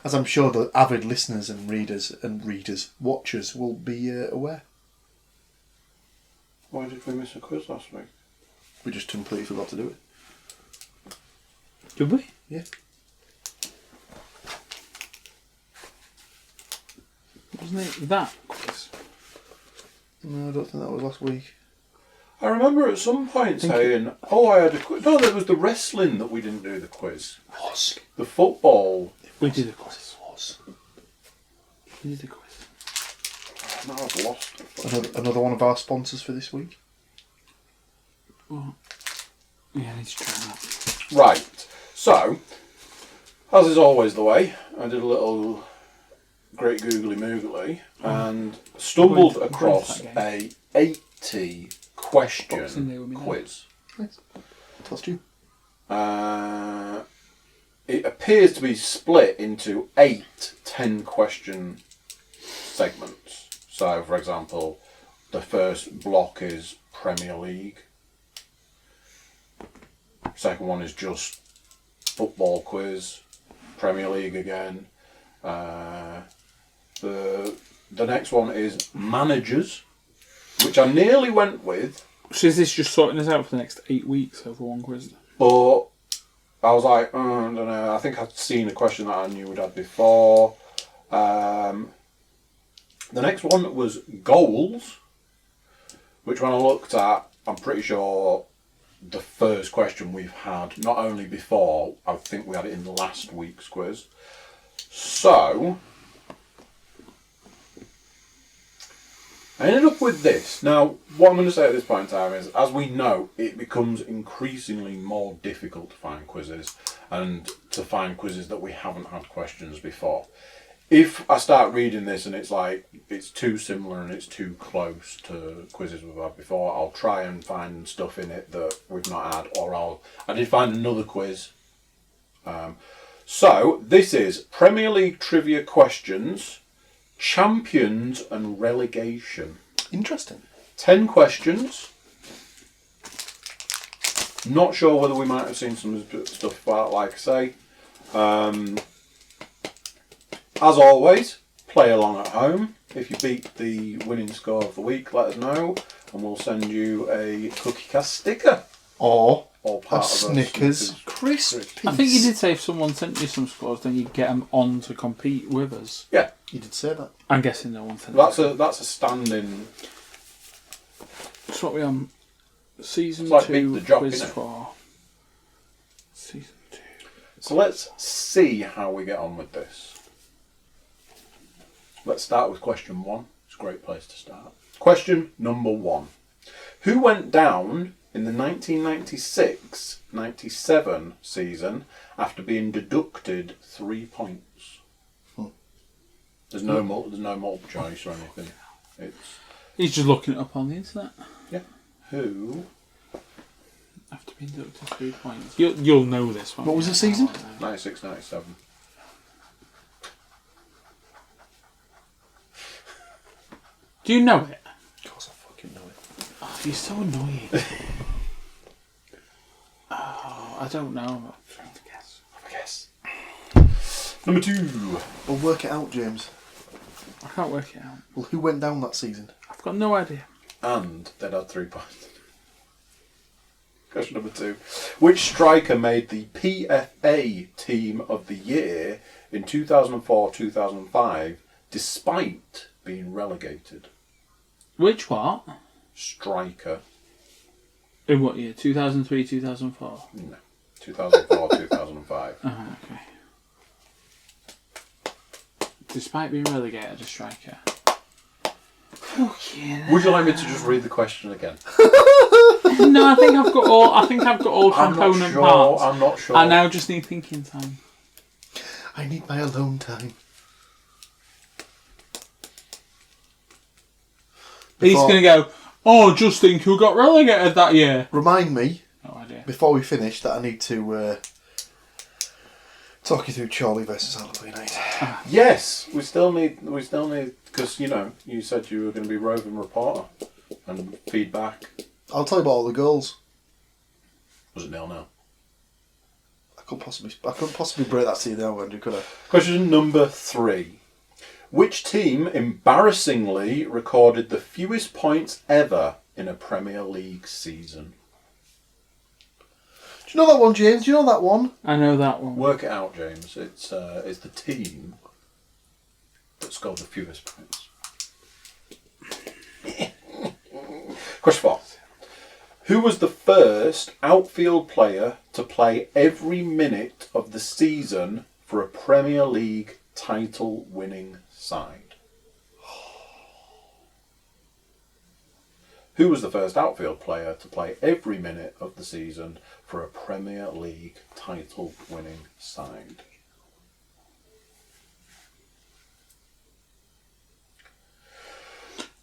As I'm sure the avid listeners and watchers will be aware. Why did we miss a quiz last week? We just completely forgot to do it. Did we? Yeah. Wasn't it that quiz? No, I don't think that was last week. I remember at some point saying, I had a quiz. No, there was the wrestling that we didn't do the quiz. It was. The football. We did the quiz. We did the quiz. Now I've lost it. Another one of our sponsors for this week. Well, yeah, I need to try that. Right. So, as is always the way, I did a little great googly moogly and stumbled across a 80 question quiz. Nice. Trust you. It appears to be split into 8 10-question segments. So, for example, the first block is Premier League. Second one is just football quiz, Premier League again. The next one is managers, which I nearly went with. So is this just sorting us out for the next 8 weeks over one quiz? But I was like, I don't know. I think I'd seen a question that I knew we'd had before. The next one was goals, which when I looked at, I'm pretty sure the first question we've had, not only before, I think we had it in last week's quiz. So, I ended up with this. Now, what I'm going to say at this point in time is, as we know, it becomes increasingly more difficult to find quizzes, and to find quizzes that we haven't had questions before. If I start reading this and it's like, it's too similar and it's too close to quizzes we've had before, I'll try and find stuff in it that we've not had, or I did find another quiz. So, this is Premier League trivia questions, champions and relegation. Interesting. 10 questions. Not sure whether we might have seen some stuff about, like I say. As always, play along at home. If you beat the winning score of the week, let us know, and we'll send you a Cookiecast sticker. Or part a of Snickers crisp piece. I think you did say if someone sent you some scores, then you'd get them on to compete with us. Yeah, you did say that. I'm guessing no one sent that's a standing. That's what we're on. Season like 2 job, quiz for. Season 2. So let's see how we get on with this. Let's start with question 1. It's a great place to start. Question number 1. Who went down in the 1996-97 season after being deducted 3 points? There's no multiple choice or anything. He's just looking it up on the internet. Yeah. Who? After being deducted 3 points. You'll know this one. What was the season? 96-97. Do you know it? Of course I fucking know it. Oh, you're so annoying. I don't know. I'm trying to guess. Have a guess. Number 2. Well, work it out, James. I can't work it out. Well, who went down that season? I've got no idea. And they'd had 3 points. Question number 2. Which striker made the PFA Team of the Year in 2004-2005 despite being relegated? Which what? Striker. In what year? 2003, 2004? No. 2004-2005. Okay. Despite being relegated, a striker. Okay. Would you like me to just read the question again? No, I think I've got all component parts. I'm not sure. I now just need thinking time. I need my alone time. He's going to go, just think who got relegated that year. Remind me, no idea. Before we finish, that I need to talk you through Charlie versus Halloween Night. Yes, we still need, because, you said you were going to be roving reporter and feedback. I'll tell you about all the goals. Was it 0-0? I couldn't possibly break that to you now, Andrew, could I? Question number 3. Which team embarrassingly recorded the fewest points ever in a Premier League season? Do you know that one, James? Do you know that one? I know that one. Work it out, James. It's the team that scored the fewest points. Question 4. Who was the first outfield player to play every minute of the season for a Premier League title-winning side? Who was the first outfield player to play every minute of the season for a Premier League title-winning side?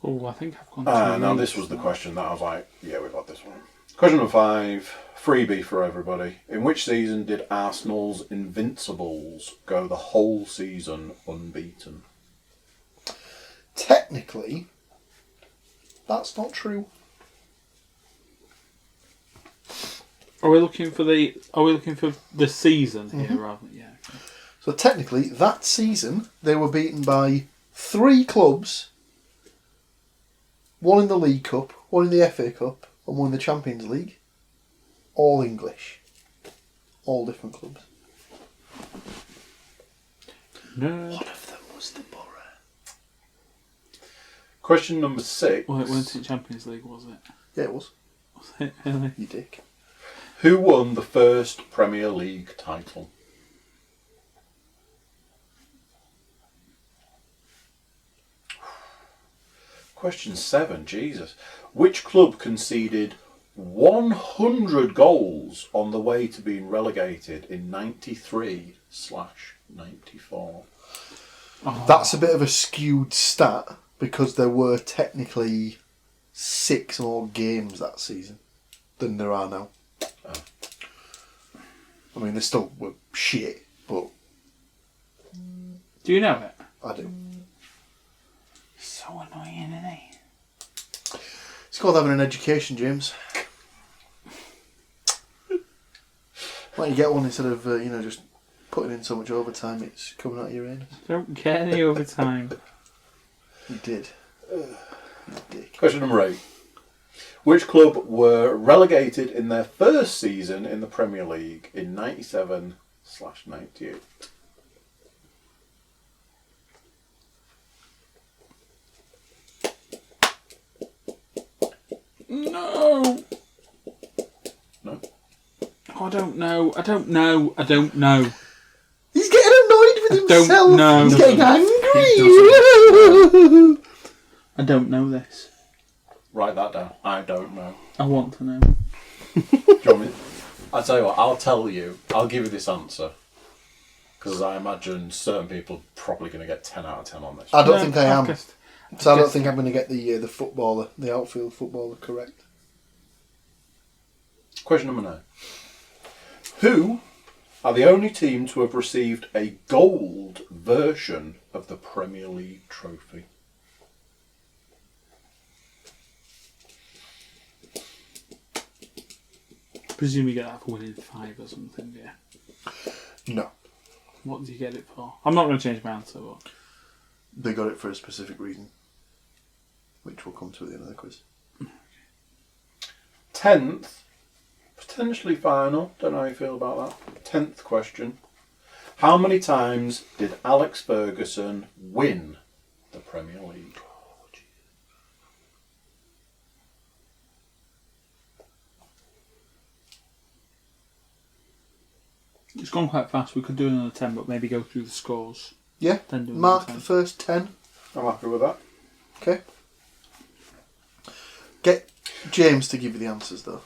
Oh, I think I've gone Now this was the question that I was like, yeah, we've got this one. Question number 5, freebie for everybody. In which season did Arsenal's Invincibles go the whole season unbeaten? Technically, that's not true. Are we looking for the season here rather than So technically, that season they were beaten by 3 clubs. One in the League Cup, one in the FA Cup, and one in the Champions League. All English. All different clubs. No. One of them was the Borough. Question number 6. Well, it weren't in Champions League, was it? Yeah, it was. Was it really? You dick. Who won the first Premier League title? Question 7, Jesus. Which club conceded 100 goals on the way to being relegated in 93/94? Oh. That's a bit of a skewed stat because there were technically 6 more games that season than there are now. Oh. I mean, they still were shit, but... Do you know it? I do. So annoying, isn't he? It's called having an education, James. Why don't you get one instead of, just putting in so much overtime it's coming out of your anus? I don't get any overtime. You did. You dick. Question number 8. Which club were relegated in their first season in the Premier League in 97/98? No. No? Oh, I don't know. He's getting annoyed with himself. Don't know. He's getting angry. I don't know this. Write that down. I don't know. I want to know. Do you want me? I'll tell you what, I'll tell you. I'll give you this answer. Because I imagine certain people are probably going to get 10 out of 10 on this. I don't think I am. So I don't think I'm going to get the footballer, the outfield footballer correct. Question number 9. Who are the only team to have received a gold version of the Premier League trophy? I presume you get that for winning 5 or something, yeah. No. What do you get it for? I'm not going to change my answer, but... They got it for a specific reason, which we'll come to at the end of the quiz. 10th, potentially final, don't know how you feel about that. 10th question. How many times did Alex Ferguson win the Premier League? It's gone quite fast. We could do another 10, but maybe go through the scores. Yeah, Then do mark another the first 10. I'm happy with that. Okay. Get James to give you the answers, though.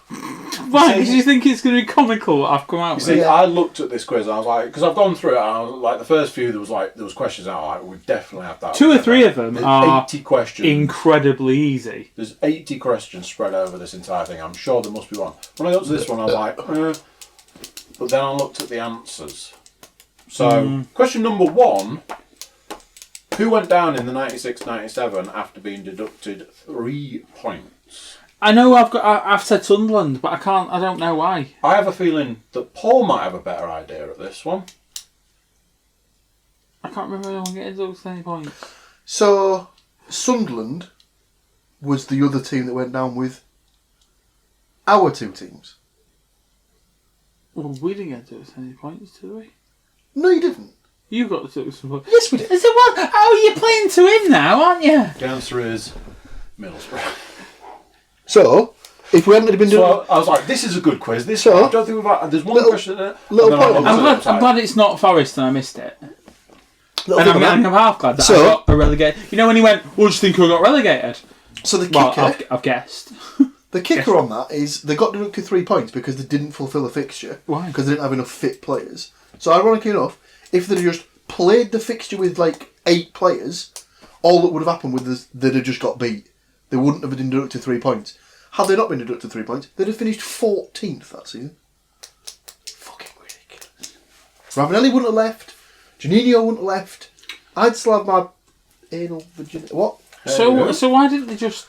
Why? Because you think it's going to be comical? I've come out You with see, I looked at this quiz and I was like, because I've gone through it, and I was like, the first few there was questions out like we definitely have that. 2 or 3 of them There's are 80 questions. incredibly easy. There's 80 questions spread over this entire thing. I'm sure there must be one. When I got to this one, I was like, but then I looked at the answers. So, question number 1. Who went down in the 96-97 after being deducted 3 points? I know I've said Sunderland, but I don't know why. I have a feeling that Paul might have a better idea at this one. I can't remember anyone getting those 20 points. So, Sunderland was the other team that went down with our 2 teams. Well, we didn't get those 20 points, did we? No, you didn't. You got the 20 points. Yes, we did. Is it what? Oh, you're playing to him now, aren't you? The answer is Middlesbrough. So, if we hadn't been doing... I was like, this is a good quiz. I don't think we've had... There's one question in it. I'm glad it's not Forest and I missed it. And I'm half glad that I got a relegated. You know when he went, what do you think I got relegated? So the kicker... I've guessed. The kicker on that is they got deducted 3 points because they didn't fulfil a fixture. Why? Because they didn't have enough fit players. So ironically enough, if they'd just played the fixture with 8 players, all that would have happened was they'd have just got beat. They wouldn't have been deducted 3 points. Had they not been deducted 3 points, they'd have finished 14th that season. Fucking ridiculous. Ravanelli wouldn't have left. Juninho wouldn't have left. I'd still have my anal virginity. What? So why didn't they just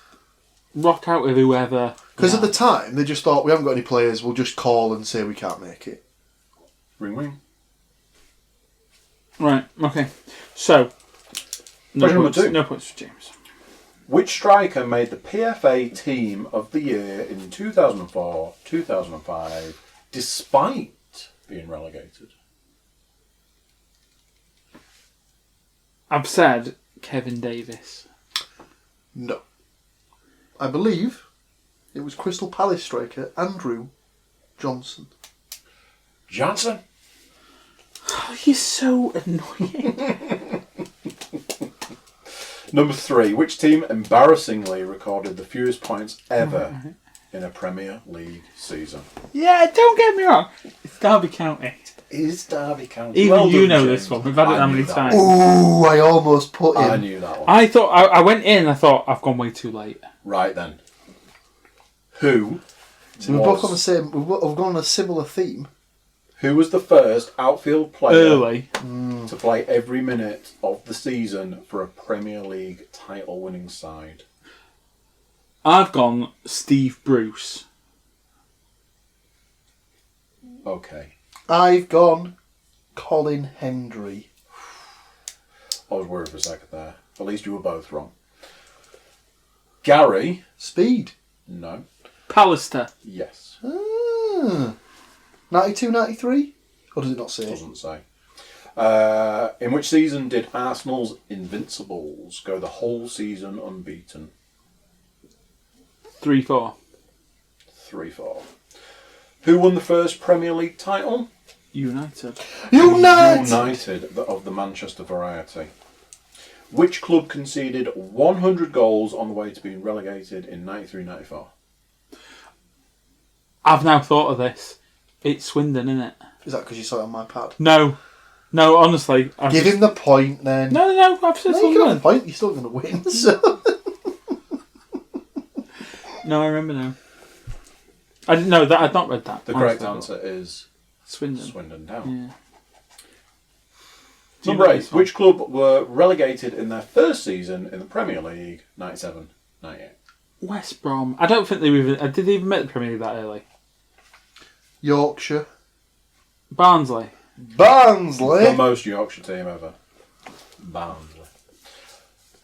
rock out with whoever? Because at the time, they just thought, we haven't got any players, we'll just call and say we can't make it. Ring. Right, okay. So, Question number 2. No points for James. Which striker made the PFA Team of the Year in 2004-2005 despite being relegated? I've said Kevin Davis. No. I believe it was Crystal Palace striker Andrew Johnson. Johnson? Oh, you're so annoying. Number 3. Which team embarrassingly recorded the fewest points ever in a Premier League season? Yeah, don't get me wrong. It's Derby County. It is Derby County. Even you know this one. We've had it how many times? Ooh, I almost put in. I knew that one. I thought I went in and I thought I've gone way too late. Right then. Who? So we're both on the same. We've gone on a similar theme. Who was the first outfield player early to play every minute of the season for a Premier League title-winning side? I've gone Steve Bruce. Okay. I've gone Colin Hendry. I was worried for a second there. At least you were both wrong. Gary. Speed. No. Pallister. Yes. 92, 93? Or does it not say? Doesn't say. In which season did Arsenal's Invincibles go the whole season unbeaten? 3-4. 3-4. Who won the first Premier League title? United of the Manchester variety. Which club conceded 100 goals on the way to being relegated in 93-94? I've now thought of this. It's Swindon, isn't it? Is that because you saw it on my pad? No, honestly. Give him the point then. No, I've said you can have the point, you're still going to win. So. No, I remember now. I didn't know that. I'd not read that. The correct answer is Swindon Town. Yeah. Number 8. Which club were relegated in their first season in the Premier League, 97-98? West Brom. I don't think they did they even make the Premier League that early? Yorkshire. Barnsley. The most Yorkshire team ever. Barnsley.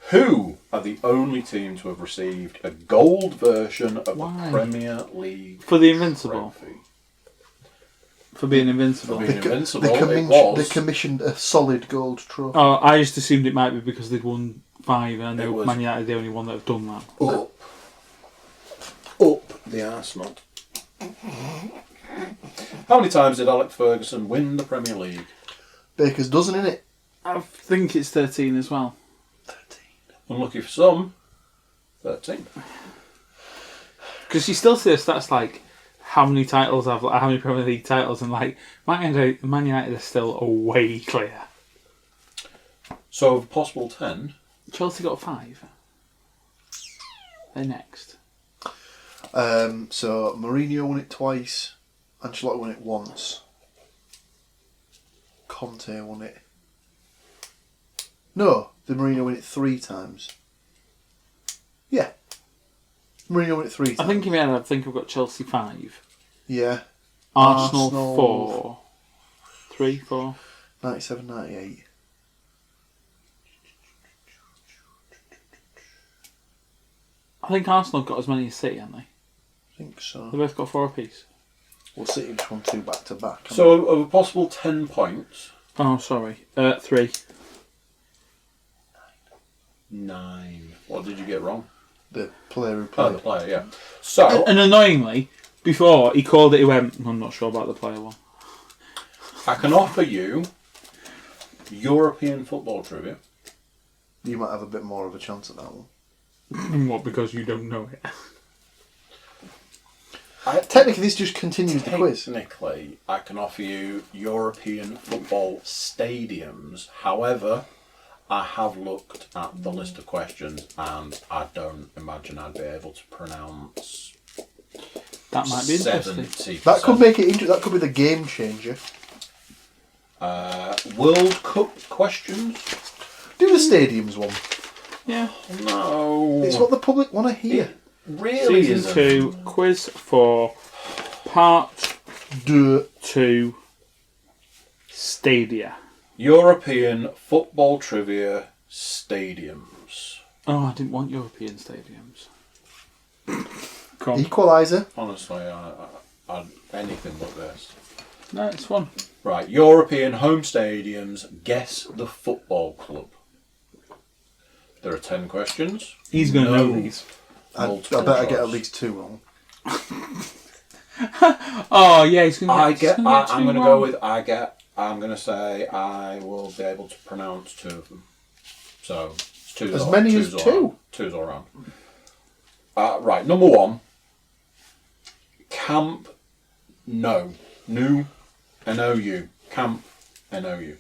Who are the only team to have received a gold version of the Premier League for the Invincible? Trophy? For being invincible. They commissioned a solid gold trophy. Oh, I just assumed it might be because they'd won 5 and I know Man United are the only one that have done that. Up the Arsenal. How many times did Alex Ferguson win the Premier League? Baker's dozen, innit? I think it's 13 as well. 13. Unlucky for some. 13. Because you still see the stats like how many titles how many Premier League titles, and like Man United are still way clear. So of possible 10, Chelsea got 5. They're next. So Mourinho won it twice. Ancelotti won it once. Conte won it. No, the Mourinho won it 3 times. Yeah. Mourinho won it 3 times. I think in my head, I've got Chelsea 5. Yeah. Arsenal 4. 3, 4. 97, 98. I think Arsenal have got as many as City, haven't they? I think so. They both got 4 apiece. Well, City just won 2 back to back. So of a possible 10 points... Oh, sorry. 3. 9. What did you get wrong? The player who played. Oh, the player, yeah. So, and annoyingly, before he called it, he went, I'm not sure about the player one. I can offer you European football trivia. You might have a bit more of a chance at that one. What, because you don't know it? Technically, this just continues the quiz. Technically, I can offer you European football stadiums. However, I have looked at the list of questions and I don't imagine I'd be able to pronounce. That might be interesting. 70%. That could make it interesting. That could be the game changer. World Cup questions? Do the stadiums one. Yeah. No. It's what the public want to hear. It really Season isn't. 2, quiz for part 2, Stadia. European football trivia stadiums. Oh, I didn't want European stadiums. Come on. Equaliser. Honestly, I'd anything but this. No, it's fun. Right, European home stadiums. Guess the football club. There are 10 questions. He's going to know these. I bet I get at least 2 wrong. Oh yeah, he's going to I'm going to go with I'm going to say I will be able to pronounce 2 of them. So it's 2. As many as 2. 2's all around. Right, number 1. Camp Nou. New N-O-U. Camp N-O-U.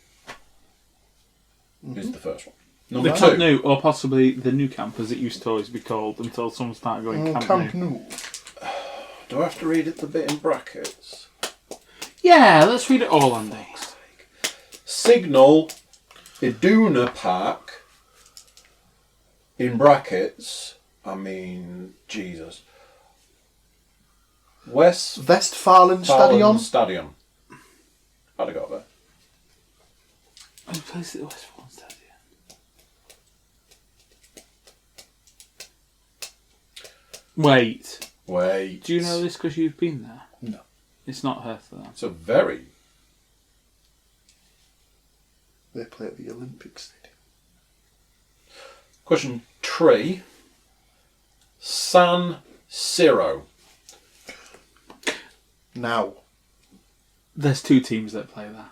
Is the first one. Number the 2. Camp Nou, or possibly the new camp as it used to always be called until someone started going Camp Nou. Do I have to read it the bit in brackets? Yeah, let's read it all, Andy. Signal Iduna Park, in brackets, I mean, Jesus. Westfalen Stadion. I'd have got there. Who plays at the Westfalen Stadium? Wait. Do you know this because you've been there? No. It's not Hertha then. It's a very... They play at the Olympic Stadium. Question 3. San Siro. Now. There's 2 teams that play there.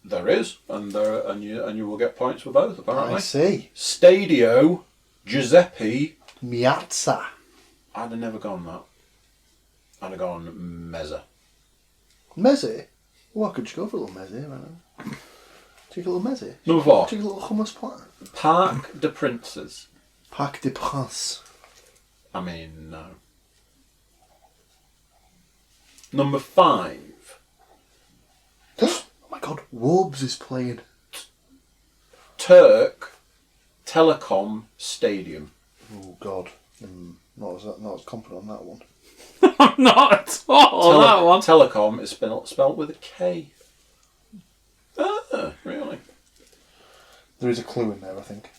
There is, and you will get points for both, apparently. I see. Stadio Giuseppe Meazza. I'd have never gone that. I'd have gone Mezza. Mezze? Well, I could just go for a little mezze right now. Take a little mezze. Number 4. Take a little hummus platter. Parc des Princes. Parc des Princes. I mean, no. Number 5. Oh my god, Worbs is playing. Turk Telecom Stadium. Oh god. Not as confident on that one. I'm not at all on that one. Telecom is spelled with a K. Ah, really? There is a clue in there, I think.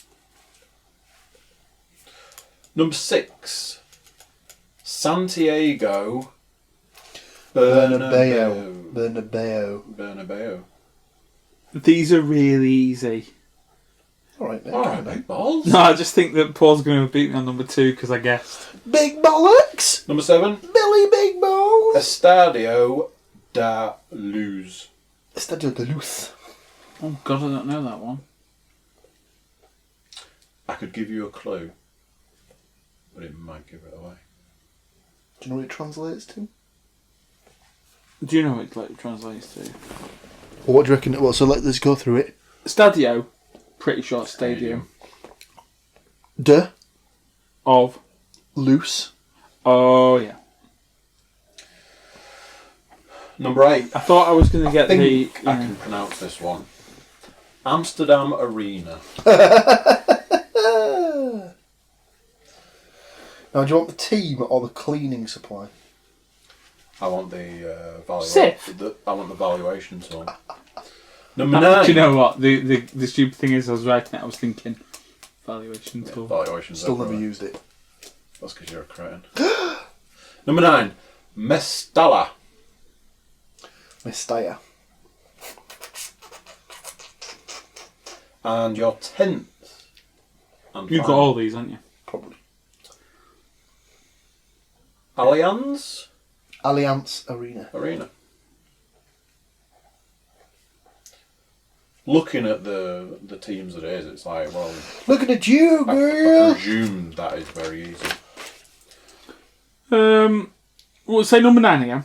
Number 6. Santiago Bernabeu. These are really easy. Alright, big balls. No, I just think that Paul's going to beat me on number 2 because I guessed. Big bollocks! Number 7. Billy Big Balls! Estadio da Luz. Estadio de Luz. Oh god, I don't know that one. I could give you a clue, but it might give it away. Do you know what it translates to? Do you know what it translates to? Well, what do you reckon? Well, so let's go through it. Stadio, pretty short stadium. De. Of. Loose. Oh, yeah. Number 8. I thought I was going to get I can pronounce this one. Amsterdam Arena. Now, do you want the team or the cleaning supply? I want the valuation. I want the valuation song. Number 9. Do you know what? The stupid thing is, I was writing it, I was thinking valuation tool. Valuation. Still never used it. That's because you're a cretin. Number 9. Mestalla. Mestalla. And your 10th. And You've got all these, haven't you? Probably. Allianz Arena. Looking at the teams that it is, it's like, well... Looking at you, girl! I presume that is very easy. We'll say number 9 again.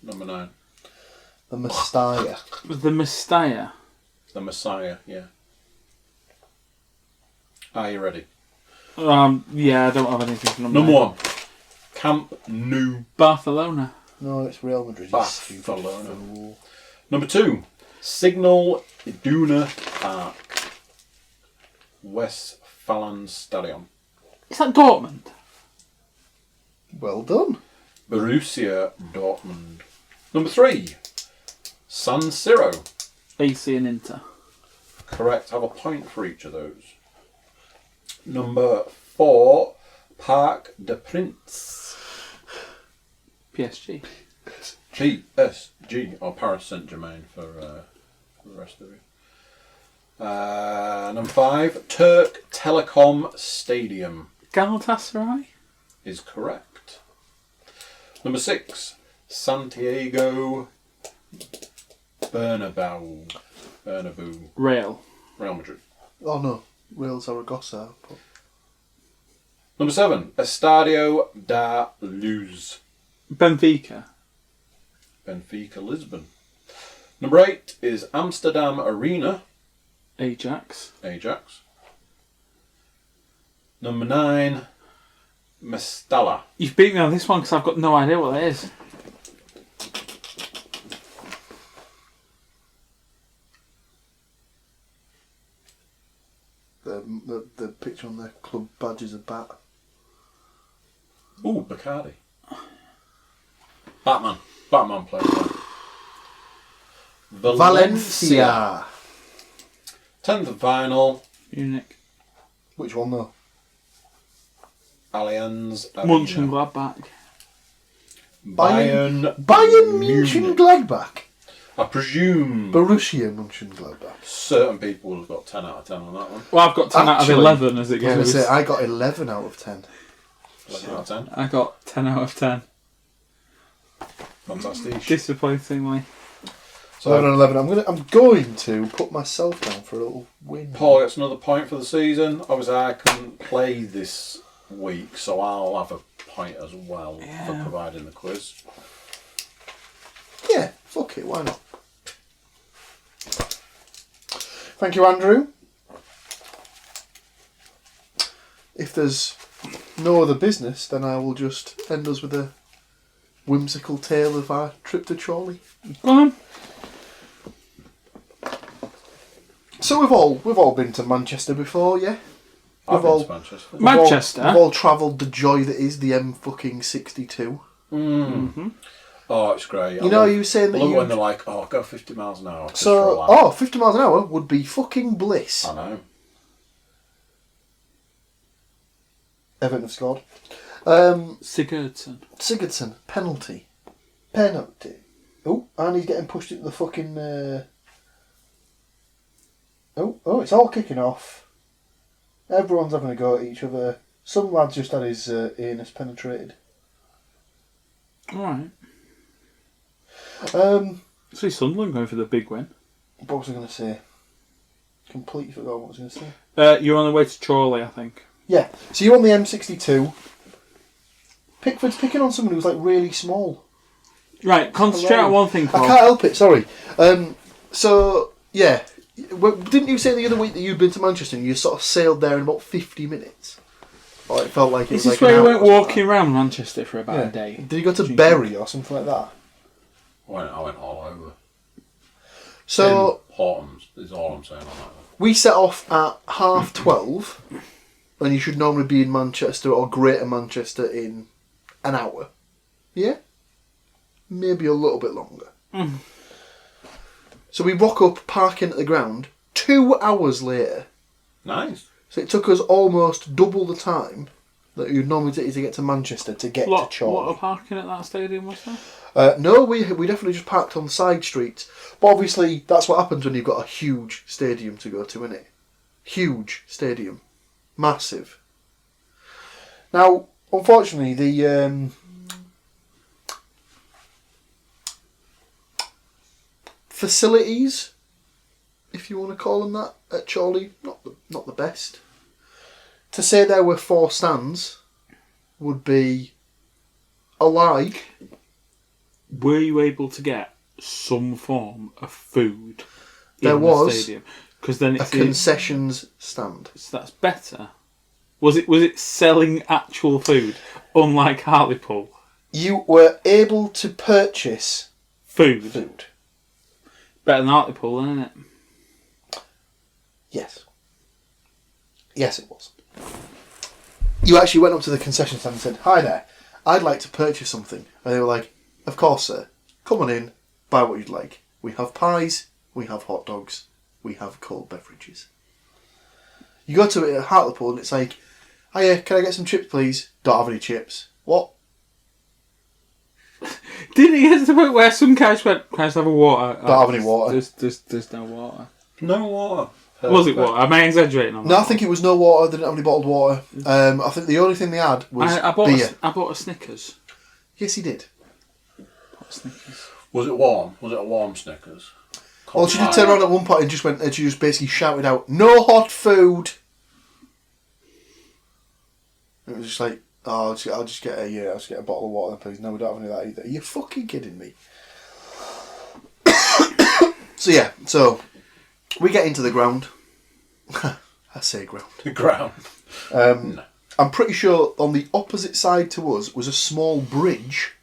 Number 9. The Messiah. The Messiah. The Messiah, yeah. Are you ready? Yeah, I don't have anything for number 1. Camp Nou. Barcelona. No, it's Real Madrid. Barcelona. Number 2. Signal Iduna Park. Westfalenstadion. Is that Dortmund? Well done. Borussia Dortmund. Number 3. San Siro. AC and Inter. Correct. Have a point for each of those. Number 4. Parc des Princes. PSG. PSG, or Paris Saint-Germain for the rest of it. Number 5. Turk Telecom Stadium. Galatasaray. Is correct. Number 6. Santiago Bernabeu. Real Madrid. Oh no, Real Zaragoza. Number 7. Estadio da Luz. Benfica. Lisbon. Number 8 is Amsterdam Arena. Ajax. Number 9. Mestalla. You've beat me on this one because I've got no idea what that is. The picture on the club badge is a bat. Ooh, Bacardi. Batman plays that. Valencia. 10th and final. Munich. Which one though? Allianz Arena. Mönchengladbach. Bayern Mönchengladbach. I presume Borussia Mönchengladbach. certain people will have got 10 out of 10 on that one. Well, I've got 10 out of 11 as it goes. I was going to say, I got 11 out of 10. 11 out of 10. I got 10 out of 10. Fantastic. Disappointingly. So 11 out of 11. I'm going to put myself down for a little win. Paul gets another point for the season. Obviously, I couldn't play this week, so I'll have a point as well for providing the quiz. Yeah, fuck it, why not? Thank you, Andrew. If there's no other business, then I will just end us with a whimsical tale of our trip to Chorley. Go on. So we've all been to Manchester before, yeah? I've been to Manchester. Manchester? We've all travelled the joy that is the M62. Mm-hmm. Oh, it's great. You know, you were saying that I love when they're like, oh, go 50 miles an hour. So, 50 miles an hour would be fucking bliss. I know. Everton have scored. Sigurdsson. Penalty. Oh, and he's getting pushed into the fucking... Oh, it's all kicking off. Everyone's having a go at each other. Some lad's just had his anus penetrated. Alright. So Sunderland going for the big win. What was I going to say? Completely forgot what I was going to say. You're on the way to Chorley, I think. Yeah, so you're on the M62. Pickford's picking on someone who's like really small. Right, concentrate on one thing, Paul. I can't help it, sorry. So, yeah. Didn't you say the other week that you'd been to Manchester and you sort of sailed there in about 50 minutes? Or it felt like it was like Is this where you went walking around Manchester for about a day? Did you go to Bury or something like that? I went all over. So, Hortons is all I'm saying on that one. We set off at 12:30, and you should normally be in Manchester or Greater Manchester in an hour. Yeah? Maybe a little bit longer. Mm. So we rock up, parking at the ground, 2 hours later. Nice. So it took us almost double the time that you'd normally take to get to Manchester to get to Chorley. What a parking at that stadium was there? No, we definitely just parked on the side streets. But obviously, that's what happens when you've got a huge stadium to go to, innit? Huge stadium. Massive. Now, unfortunately, the facilities, if you want to call them that, at Chorley, not the best. To say there were 4 stands would be a lie. Were you able to get some form of food there in was the stadium? Because then it's a concessions stand. So that's better. Was it selling actual food, unlike Hartlepool? You were able to purchase food. Better than Hartlepool, isn't it? Yes. Yes, it was. You actually went up to the concession stand and said, "Hi there, I'd like to purchase something." And they were like, "Of course, sir. Come on in, buy what you'd like. We have pies, we have hot dogs, we have cold beverages." You go to it at Hartlepool and it's like, "Hiya, can I get some chips, please?" "Don't have any chips." "What?" Didn't he get to the point where some guys went, "Can I just have a water?" "Don't have any water." There's no water. No water. Was it water? Am I exaggerating on that? No, I think it was no water. They didn't have any bottled water. I think the only thing they had was beer. I bought a Snickers. Yes, he did. Snickers. Was it warm? Was it a warm Snickers? Well, she did turn around at one point and she just basically shouted out, "No hot food!" It was just like, "Oh, I'll just get a bottle of water, please." "No, we don't have any of that either." Are you fucking kidding me? So we get into the ground. I say ground. The ground. No. I'm pretty sure on the opposite side to us was a small bridge.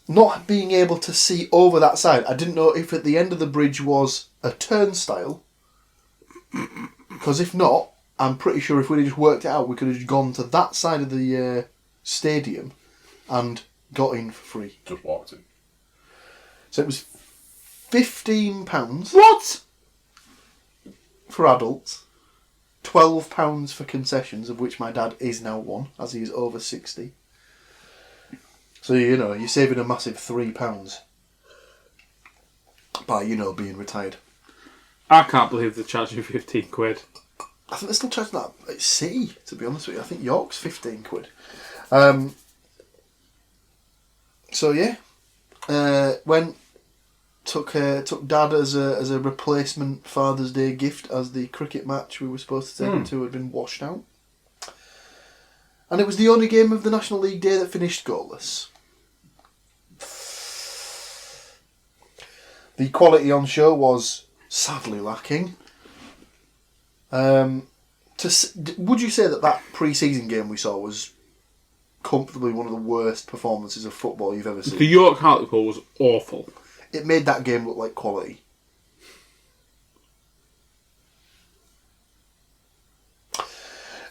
Not being able to see over that side, I didn't know if at the end of the bridge was a turnstile. Because if not, I'm pretty sure if we'd just worked it out, we could have gone to that side of the stadium and got in for free. Just walked in. So it was £15. What? For adults. £12 for concessions, of which my dad is now one, as he is over 60. So, you're saving a massive £3 by, being retired. I can't believe they're charging £15. I think they're still charging that at City, to be honest with you. I think York's £15. Took Dad as a replacement Father's Day gift, as the cricket match we were supposed to take him to had been washed out. And it was the only game of the National League day that finished goalless. The quality on show was sadly lacking. Would you say that pre-season game we saw was comfortably one of the worst performances of football you've ever seen? The York Hartlepool was awful. It made that game look like quality.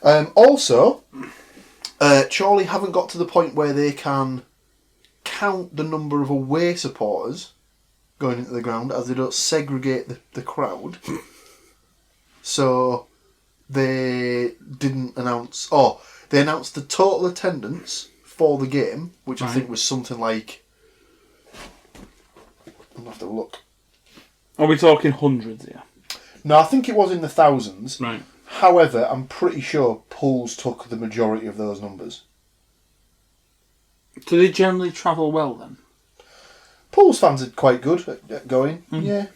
Also, Chorley haven't got to the point where they can count the number of away supporters going into the ground, as they don't segregate the crowd. So they didn't announce... they announced the total attendance for the game, which I think was something like... I'll have to look. Are we talking hundreds here? No, I think it was in the thousands. Right. However, I'm pretty sure Pools took the majority of those numbers. Do they generally travel well then? Pools fans are quite good at going. Yeah.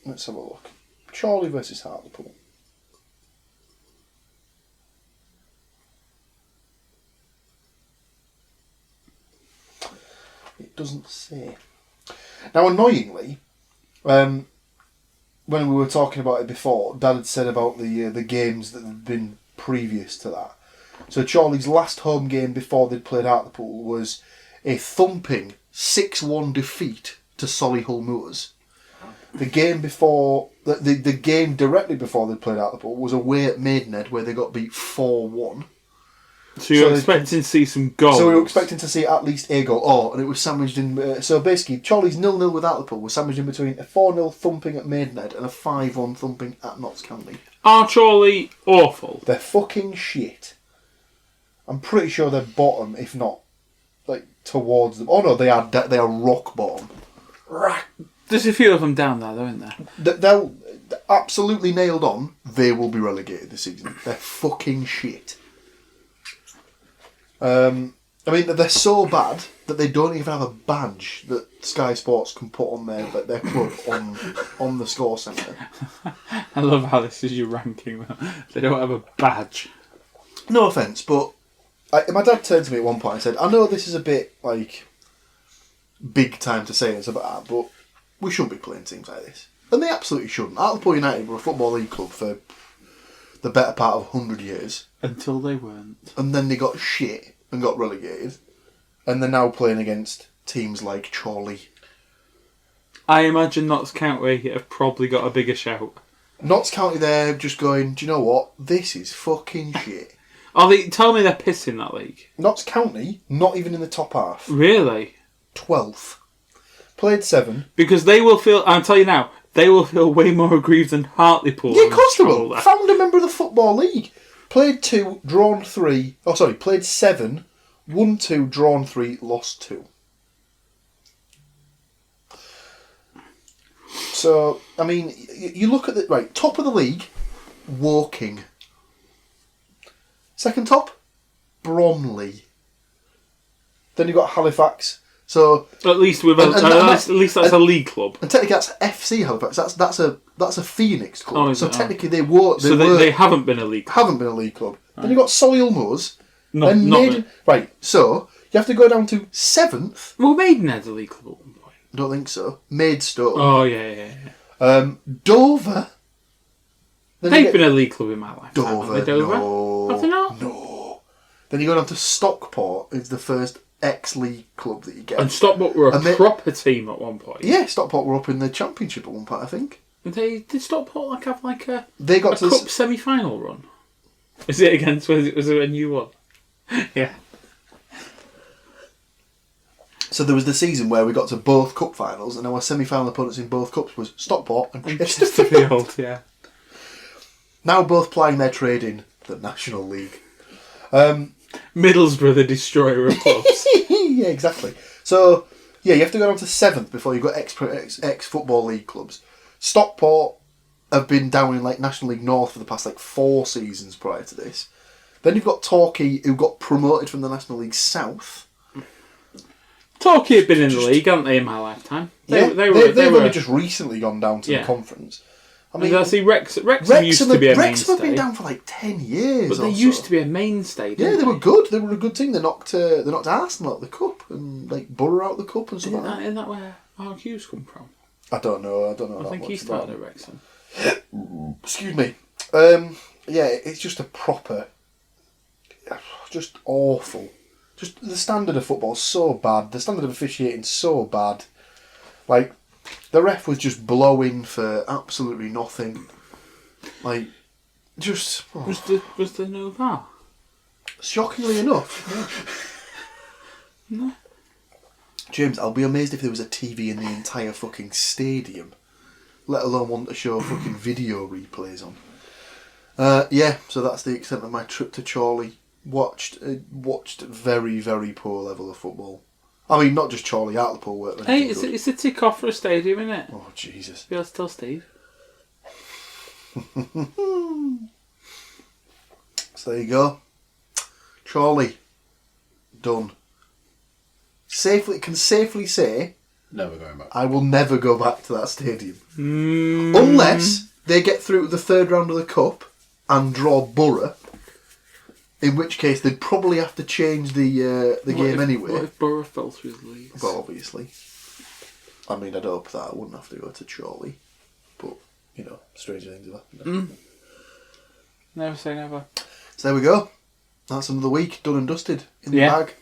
Let's have a look. Chorley versus Hartlepool. It doesn't say. Now, annoyingly, when we were talking about it before, Dad had said about the games that had been previous to that. So Chorley's last home game before they'd played Hartlepool was a thumping 6-1 defeat to Solihull Moors. The game before, the game directly before they played Hartlepool was away at Maidenhead, where they got beat 4-1. So you're expecting to see some goals. So we were expecting to see at least a goal. And it was sandwiched in... so basically, Chorley's 0-0 with Hartlepool was sandwiched in between a 4-0 thumping at Maidenhead and a 5-1 thumping at Notts County. Are Chorley awful? They're fucking shit. I'm pretty sure they're bottom, if not, towards them. Oh no, they are rock bottom. There's a few of them down there, though, isn't there? They'll absolutely nailed on. They will be relegated this season. They're fucking shit. I mean, they're so bad that they don't even have a badge that Sky Sports can put on their club on the score centre. I love how this is your ranking, though. They don't have a badge. No offence, but my dad turned to me at one point and said, I know this is a bit, big time to say it's about that, but we shouldn't be playing teams like this. And they absolutely shouldn't. Hartlepool United were a Football League club for the better part of 100 years. Until they weren't. And then they got shit and got relegated. And they're now playing against teams like Chorley. I imagine Notts County have probably got a bigger shout. Notts County there just going, do you know what? This is fucking shit. Tell me they're pissing that league. Notts County, not even in the top half. Really? 12th. Played 7. Because they will feel, I'll tell you now, they will feel way more aggrieved than Hartlepool. Yeah, of course they will. Found a member of the Football League. Played 2, drawn 3. Oh, sorry, played 7, won 2, drawn 3, lost 2. So, I mean, you look at the... Right, top of the league, Woking. Second top, Bromley. Then you've got Halifax. So at least at least that's a league club. And technically that's FC Halifax. That's a Phoenix club. Oh, so technically they were. They haven't been a league club. Haven't been a league club. Right. Then you've got Solihull Moors. Right, so you have to go down to 7th. Well, Maidenhead's a league club at one point. I don't think so. Maidstone. Oh yeah. Dover. They've been a league club in my life. Dover. No. Have they not? No. Then you go down to Stockport. It's the first ex-league club that you get. And Stockport were a proper team at one point. Yeah, Stockport were up in the Championship at one point, I think. Did Stockport have a cup semi-final run? Was it when you won? Yeah. So there was the season where we got to both cup finals, and our semi-final opponents in both cups was Stockport and Chesterfield. Yeah. Now both plying their trade in the National League. Middlesbrough, the destroyer of clubs. Yeah, exactly. So, yeah, you have to go down to 7th before you got ex-Football League clubs. Stockport have been down in National League North for the past 4 seasons prior to this. Then you've got Torquay, who got promoted from the National League South. Torquay have been in the league, haven't they, in my lifetime? They've only just recently gone down to the conference. I mean, Wrexham used to be a mainstay. Wrexham have been down for 10 years. But they used to be a mainstay, didn't they? Yeah, they were good. They were a good team. They knocked Arsenal out of the cup and Borough out of the cup and stuff like that. Isn't that where Mark Hughes come from? I don't know. I think he started at Wrexham. Excuse me. Yeah, it's just a proper, just awful. Just the standard of football is so bad. The standard of officiating is so bad. The ref was just blowing for absolutely nothing. Was there no VAR? Shockingly enough, no. James, I'll be amazed if there was a TV in the entire fucking stadium, let alone one to show fucking video replays on. Yeah, so that's the extent of my trip to Chorley. Watched very, very poor level of football. I mean, not just Chorley, Hartlepool worked. Hey, it's a tick off for a stadium, isn't it? Oh, Jesus. Be able to tell Steve. So there you go. Chorley. Done. Can safely say... Never going back. I will never go back to that stadium. Unless they get through to the 3rd round of the Cup and draw Borough. In which case, they'd probably have to change the game anyway. What if Borough fell through the leagues? Well, obviously. I mean, I'd hope that I wouldn't have to go to Chorley. But, stranger things have happened. Never say never. So there we go. That's another week done and dusted. In the bag.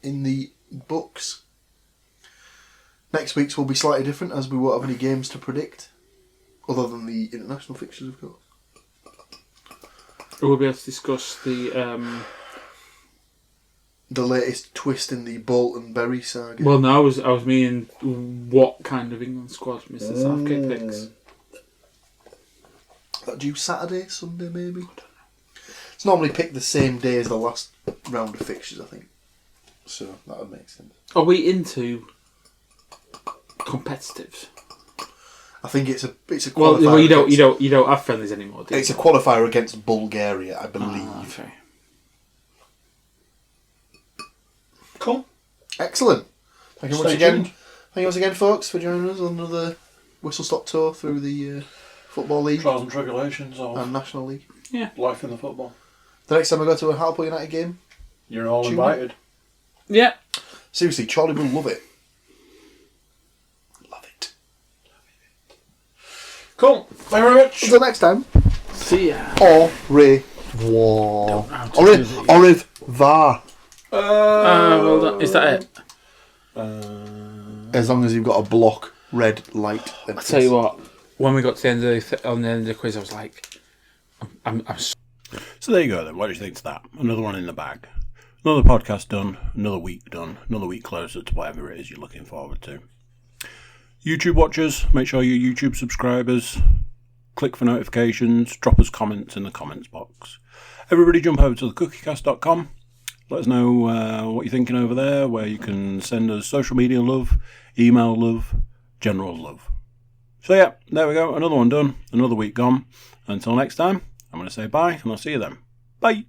In the books. Next week's will be slightly different as we won't have any games to predict. Other than the international fixtures, of course. We'll be able to discuss the latest twist in the Bolton Berry saga. Well, no, I was meaning what kind of England squad Mr. Southgate picks. That due Saturday, Sunday, maybe. I don't know. It's normally picked the same day as the last round of fixtures, I think. So that would make sense. Are we into competitives? I think it's a qualifier. Well, you don't have friendlies anymore, do you? It's a qualifier against Bulgaria, I believe. Okay. Cool. Excellent. Thank you once again. Thank you once again, folks, for joining us on another whistle-stop tour through the Football League. Trials and tribulations of National League. Yeah. Life in the football. The next time I go to a Hartlepool United game, you're all invited. Yeah. Seriously, Charlie will love it. Love it. Cool. Thank you very much. Until next time. See ya. Au revoir. Au revoir. Well, is that it? As long as you've got a block red light. I'll tell you what. When we got to the end of the quiz, I was like, I'm So there you go then. What do you think to that? Another one in the bag. Another podcast done. Another week done. Another week closer to whatever it is you're looking forward to. YouTube watchers, make sure you're YouTube subscribers. Click for notifications. Drop us comments in the comments box. Everybody jump over to the cookiecast.com. Let us know what you're thinking over there, where you can send us social media love, email love, general love. So yeah, there we go. Another one done. Another week gone. Until next time, I'm going to say bye, and I'll see you then. Bye.